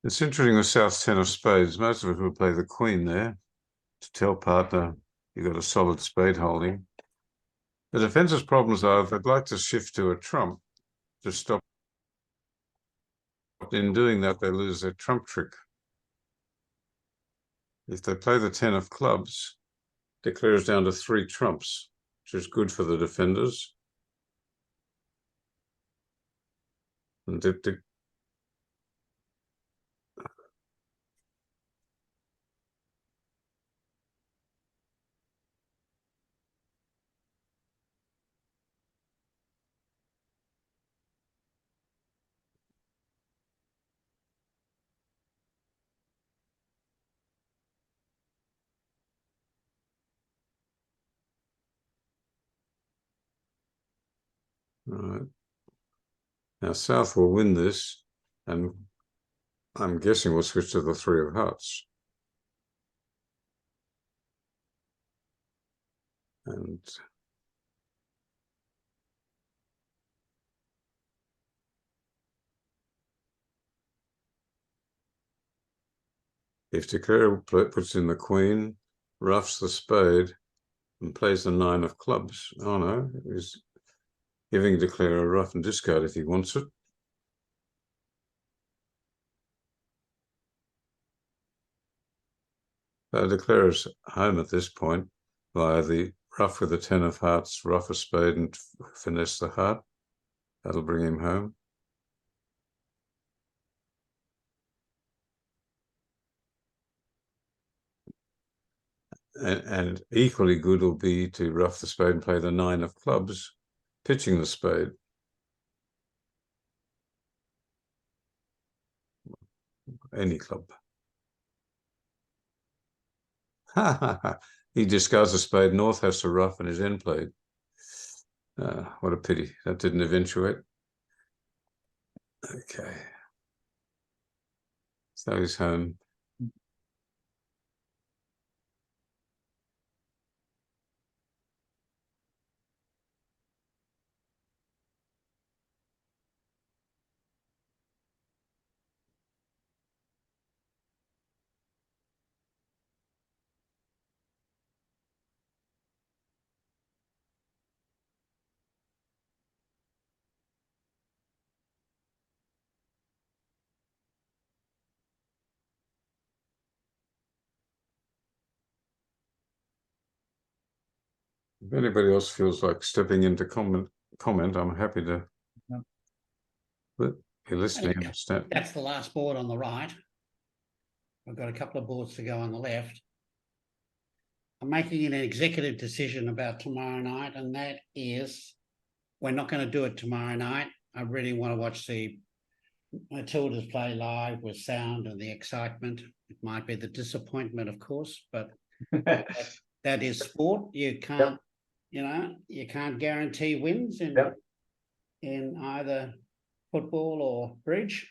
It's interesting with South 10 of spades. Most of us will play the queen there to tell partner you've got a solid spade holding. The defense's problems are they'd like to shift to a trump to stop. In doing that, they lose their trump trick. If they play the 10 of clubs, declares down to 3 trumps, which is good for the defenders. And right. Now South will win this, and I'm guessing we'll switch to the 3 of hearts. And if declare puts in the queen, roughs the spade, and plays the 9 of clubs. Oh no, he's giving declare a rough and discard if he wants it. Declare is home at this point via the rough with the 10 of hearts, rough a spade and finesse the heart. That'll bring him home. And equally good will be to rough the spade and play the 9 of clubs, pitching the spade. Any club. He discards the spade. North has to rough and his end played. What a pity. That didn't eventuate. Okay. So he's home. If anybody else feels like stepping in to comment, I'm happy to. Yeah. But you're listening. Understand. That's the last board on the right. I've got a couple of boards to go on the left. I'm making an executive decision about tomorrow night, and that is we're not going to do it tomorrow night. I really want to watch the Matildas play live with sound and the excitement. It might be the disappointment, of course, but that is sport. You can't, you can't guarantee wins in either football or bridge.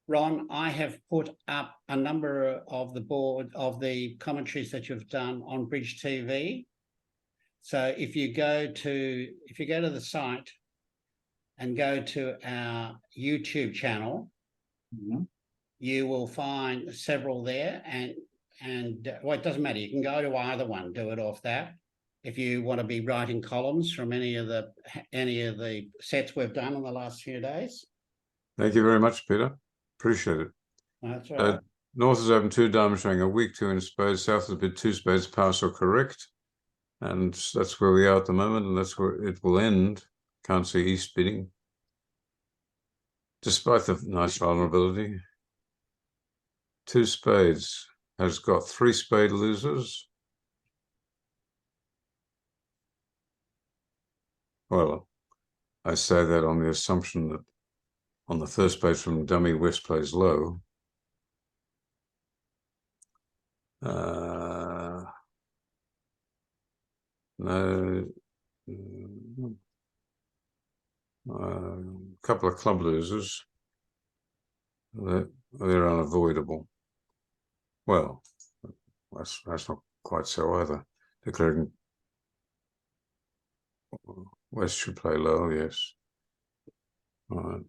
Ron, I have put up a number of the commentaries that you've done on Bridge TV. So if you go to the site and go to our YouTube channel, you will find several there, and well, it doesn't matter. You can go to either one, do it off that. If you want to be writing columns from any of the sets we've done in the last few days. Thank you very much, Peter. Appreciate it. That's all right. North is open 2 diamonds, showing a weak 2 in spades. South has been 2 spades, pass or correct. And that's where we are at the moment, and that's where it will end. Can't see East bidding. Despite the nice vulnerability. 2 spades has got 3 spade losers. Well, I say that on the assumption that on the first page from dummy, West plays low. No. A couple of club losers. They're unavoidable. Well, that's not quite so either. Declaring West should play low, yes. All right.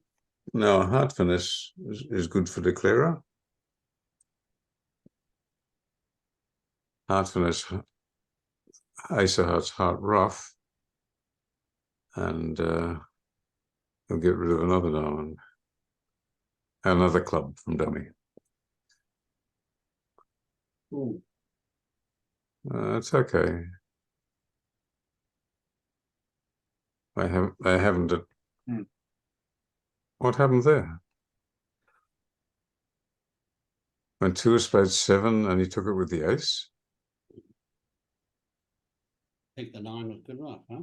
Now, a heart finesse is good for declarer. Heart finesse, ace of hearts, heart rough, and he'll get rid of another diamond. Another club from dummy. It's okay. They haven't. What happened there? When two of spades 7 and he took it with the ace. I think the 9 was good enough, huh?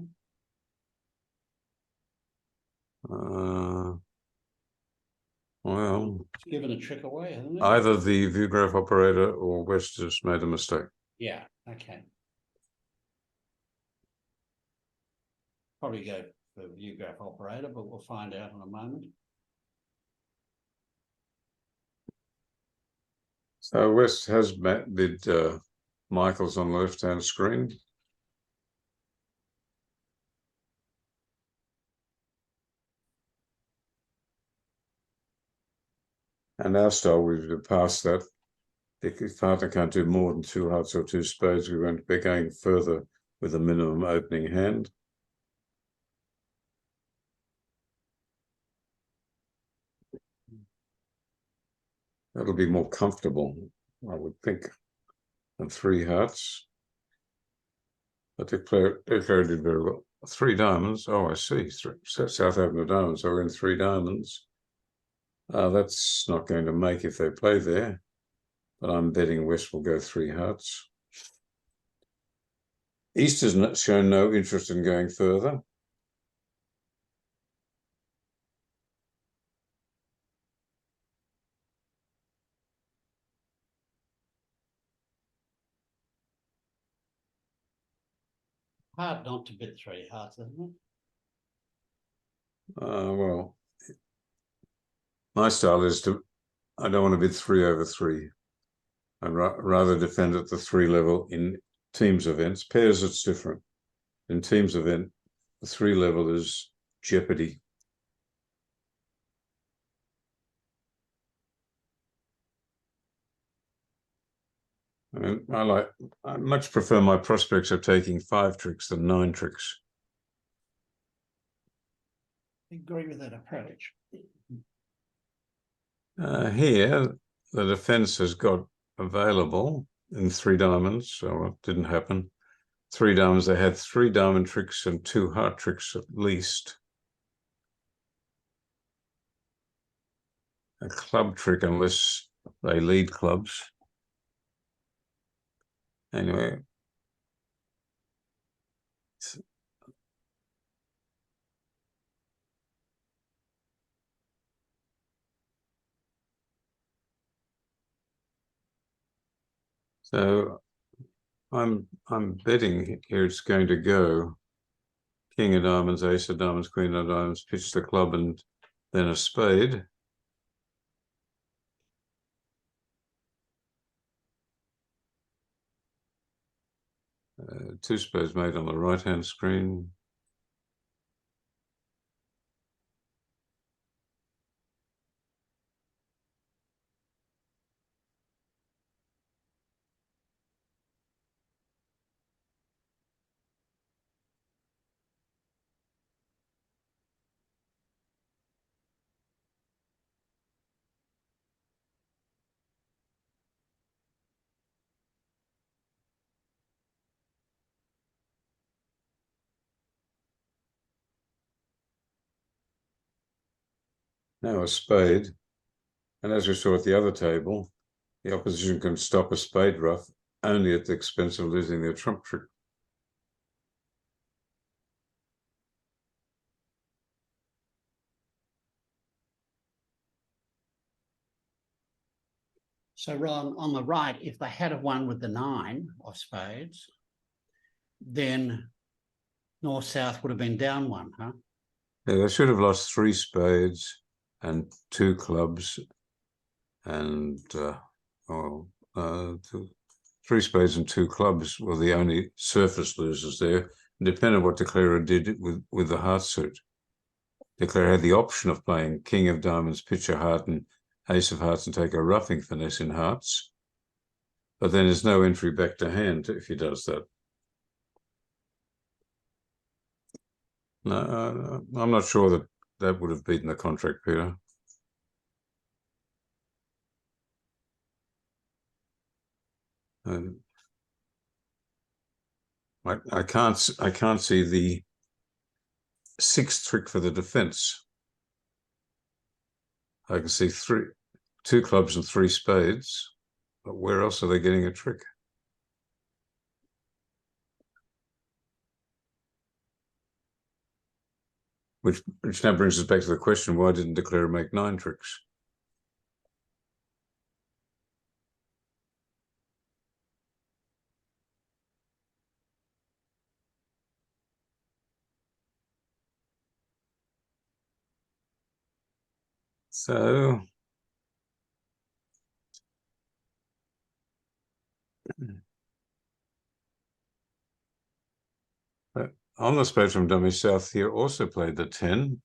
Well, it's given a trick away, hasn't it? Either the view graph operator or West just made a mistake. Yeah, okay. Probably go for view graph operator, but we'll find out in a moment. So West has bid Michael's on the left-hand screen. And our style, we've passed that. If partner can't do more than 2 hearts or 2 spades, we won't be going further with a minimum opening hand. That'll be more comfortable, I would think, than 3 hearts. But declare did very well. 3 diamonds. Oh, I see. South open of diamonds. So we're in 3 diamonds. That's not going to make if they play there. But I'm betting West will go 3 hearts. East has shown no interest in going further. Hard not to bid 3 hearts, isn't it? Well, my style is I don't want to bid 3 over 3. I'd rather defend at the 3 level in teams events. Pairs, it's different. In teams event, the 3 level is jeopardy. I mean, I much prefer my prospects of taking 5 tricks than 9 tricks. I agree with that approach. Here, the defense has got available in 3 diamonds, so it didn't happen. 3 diamonds, they had 3 diamond tricks and 2 heart tricks at least. A club trick, unless they lead clubs. Anyway. So I'm betting here it's going to go King of diamonds, ace of diamonds, queen of diamonds, pitch the club, and then a spade. Two spades made on the right-hand screen. Now a spade. And as we saw at the other table, the opposition can stop a spade ruff only at the expense of losing their trump trick. So Ron, on the right, if they had have won with the 9 of spades, then north-south would have been down 1, huh? Yeah, they should have lost 3 spades and 2 clubs, and 3 spades and 2 clubs were the only surface losers there. Depending on what Declarer did with the heart suit. Declarer had the option of playing King of Diamonds, Pitcher Heart, and Ace of Hearts, and take a roughing finesse in hearts. But then there's no entry back to hand if he does that. No, I'm not sure that would have beaten the contract, Peter. And I can't see the 6th trick for the defense. I can see 2 clubs and 3 spades, but where else are they getting a trick? Which now brings us back to the question, why didn't Declarer make 9 tricks? So on the spade from dummy, South here also played the 10.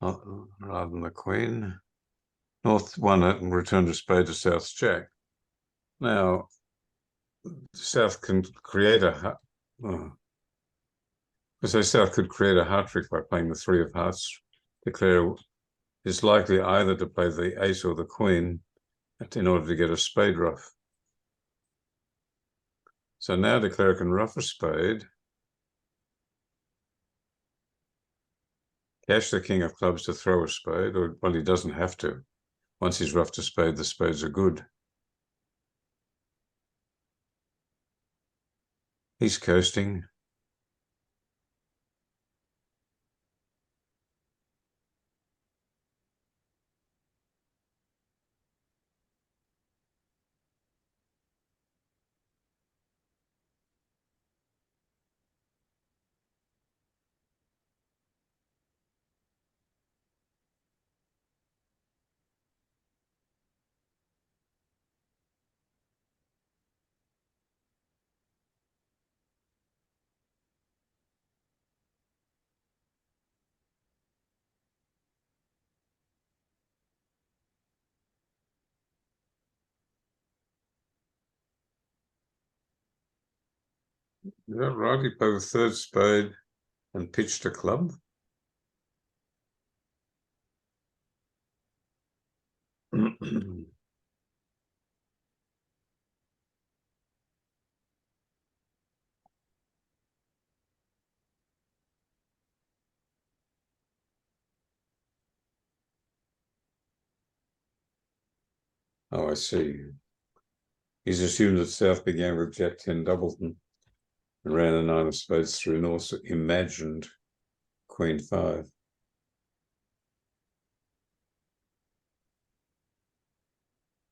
Rather than the Queen. North won it and returned a spade to South's Jack. Now, South can create a South could create a heart trick by playing the 3 of hearts. Declarer is likely either to play the Ace or the Queen in order to get a spade ruff. So now Declarer can ruff a spade, cash the King of Clubs to throw a spade, or well, he doesn't have to. Once he's ruffed a spade, the spades are good. He's coasting. Is that right? He played the 3rd spade and pitched a club. Oh, I see. He's assumed that South began with Jack 10 Doubleton and ran a 9 of spades through and also imagined Queen 5.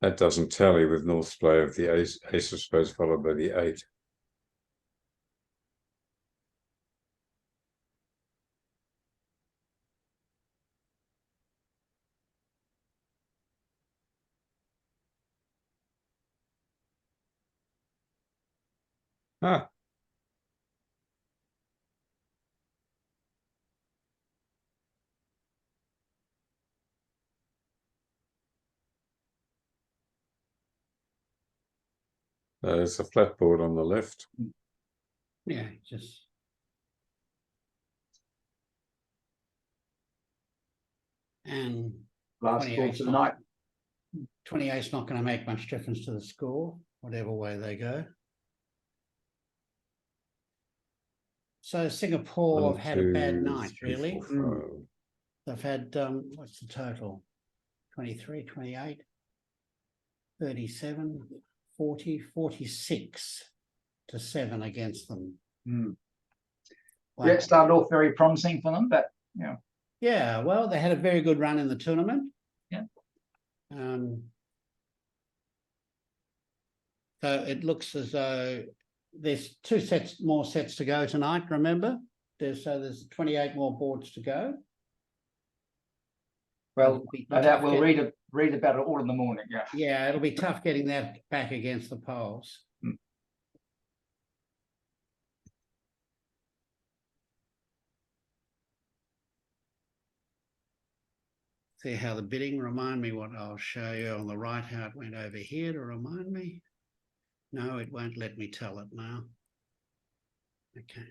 That doesn't tally with North's play of the Ace of spades followed by the 8. Ah, there's a flat board on the left. Yeah, just. And Last call for the night. 28's not going to make much difference to the score, whatever way they go. So Singapore have had a bad night, really. 4, 5. They've had, what's the total? 23, 28, 37, 40, 46 to 7 against them. Yeah, it started off very promising for them, but yeah. Yeah, well, they had a very good run in the tournament. Yeah. So it looks as though there's more sets to go tonight, remember? There's 28 more boards to go. Well, that we'll read about it all in the morning, yeah. Yeah, it'll be tough getting that back against the poles. See how the bidding, remind me what I'll show you on the right, how it went over here to remind me. No, it won't let me tell it now. Okay.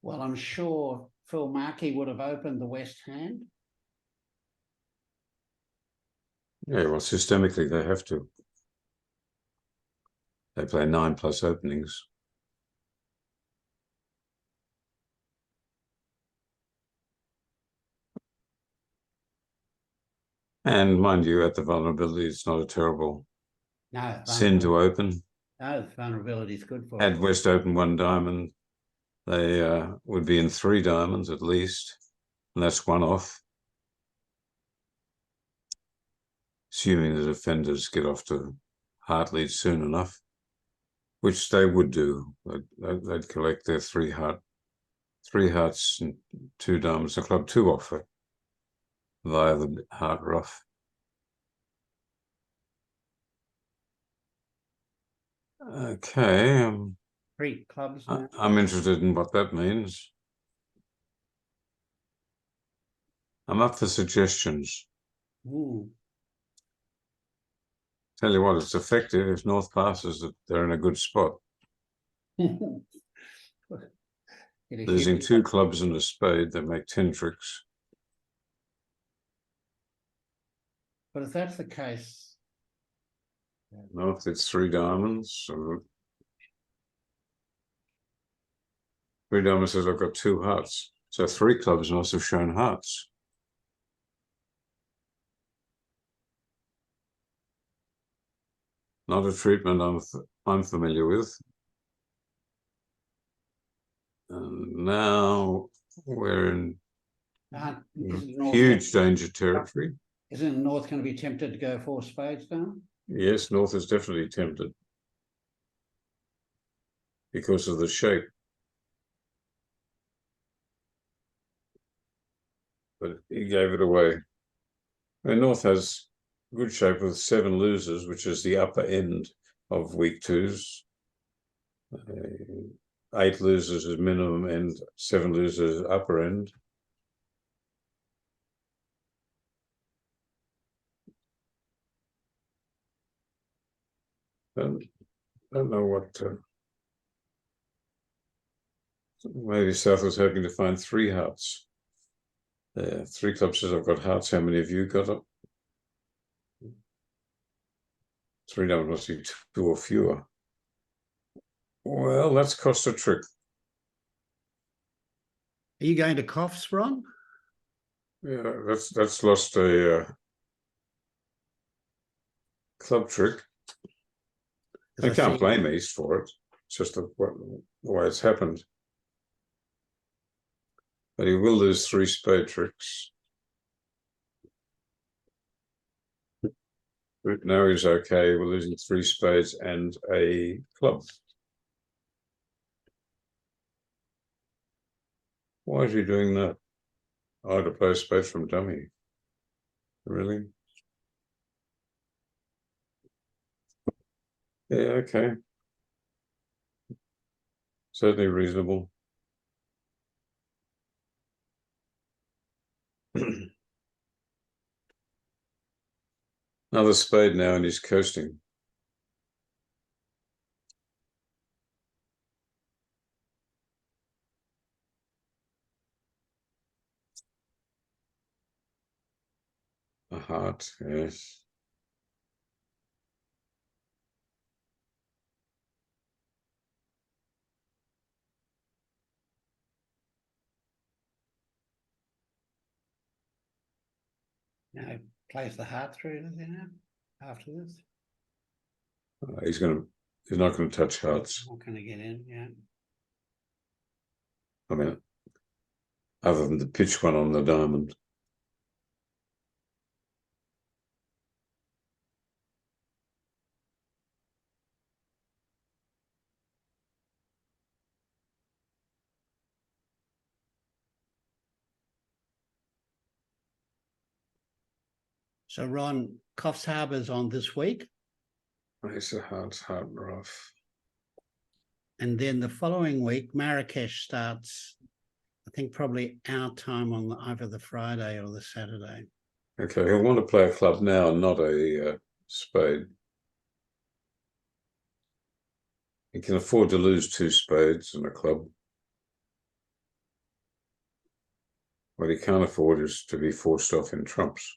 Well, I'm sure Phil Markey would have opened the West Hand. Yeah, well, systemically they have to. They play 9+ openings. And mind you, at the vulnerability, it's not a terrible sin to open. No, vulnerability is good for Had it. West open 1 diamond, they would be in 3 diamonds at least, and that's 1 off. Assuming the defenders get off to heart lead soon enough, which they would do. They'd collect their 3 hearts and 2 diamonds, the club 2 offer via the heart ruff. Okay. 3 clubs now. I'm interested in what that means. I'm up for suggestions. Ooh. Tell you what, it's effective. If North passes, they're in a good spot. Losing 2 clubs and a spade, they make 10 tricks. But if that's the case, North, it's 3 diamonds. So 3 diamonds says I've got 2 hearts. So 3 clubs must have shown hearts. Not a treatment I'm familiar with. And now we're in huge danger territory. Isn't North going to be tempted to go 4 spades now? Yes, North is definitely tempted because of the shape. But he gave it away. And North has good shape with 7 losers, which is the upper end of week 2s. 8 losers is minimum and 7 losers upper end. I don't know what. Maybe South was hoping to find 3 hearts. 3 clubs says I've got hearts. How many of you got it? 3 diamonds must be 2 or fewer. Well, that's cost a trick. Are you going to coughs, Ron? Yeah, that's lost a club trick. I can't blame East for it. It's just the way it's happened. But he will lose 3 spade tricks. But now he's okay. We're losing 3 spades and a club. Why is he doing that? Oh, to play spades from dummy. Really? Yeah, okay. Certainly reasonable. Another spade now and he's coasting. A heart, yes. No, plays the heart through, does he now? After this, He's going You're not going to touch hearts. Not going to get in, yeah. I mean, other than the pitch one on the diamond. So Ron, Coffs Harbour's on this week. Ace of hearts, heart rough. And then the following week, Marrakesh starts, I think probably our time on either the Friday or the Saturday. Okay, he'll want to play a club now, not a spade. He can afford to lose 2 spades and a club. What he can't afford is to be forced off in trumps.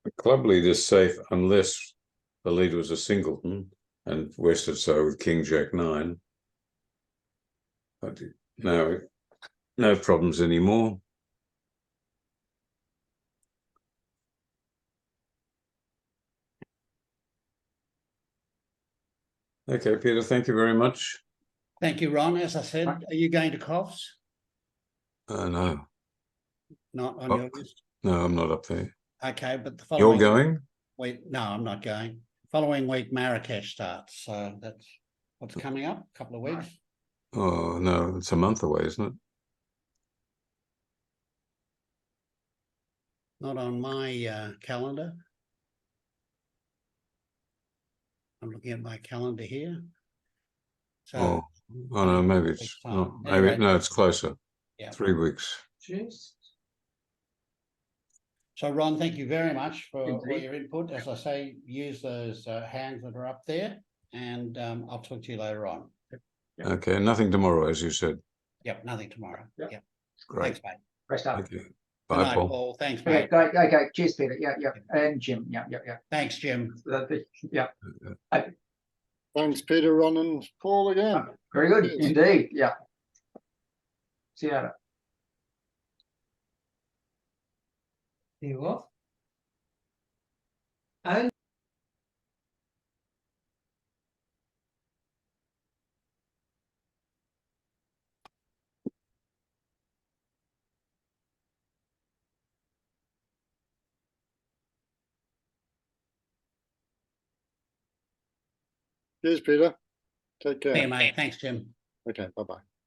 The club lead is safe unless the lead was a singleton and West had so with King Jack 9. But no problems anymore. Okay, Peter, thank you very much. Thank you, Ron. As I said, are you going to Coffs? No. Not on your list? No, I'm not up there. Okay, but the following You're going? week, no, I'm not going. Following week, Marrakesh starts. So that's what's coming up, a couple of weeks. Oh, no, it's a month away, isn't it? Not on my calendar. I'm looking at my calendar here. So, oh no, maybe it's not. Maybe Anyway. no, it's closer. yeah. 3 weeks. Jeez. So Ron, thank you very much for Indeed. all your input. As I say, use those hands that are up there, and I'll talk to you later on. Yeah. Okay, nothing tomorrow, as you said. Yep, nothing tomorrow. Yep. Yep. Great. Thanks, mate. Great stuff. Thank you. Good Bye, night, Paul. Paul. Thanks, Okay, mate. go. Okay, cheers, Peter. Yeah, and Jim. Yeah. Thanks, Jim. Yeah. Thanks, Peter, Ron, and Paul again. Very good Cheers. indeed. Yeah. See you later. You off? And Cheers, Peter. Take care. See you, mate. Thanks, Jim. Okay, bye-bye.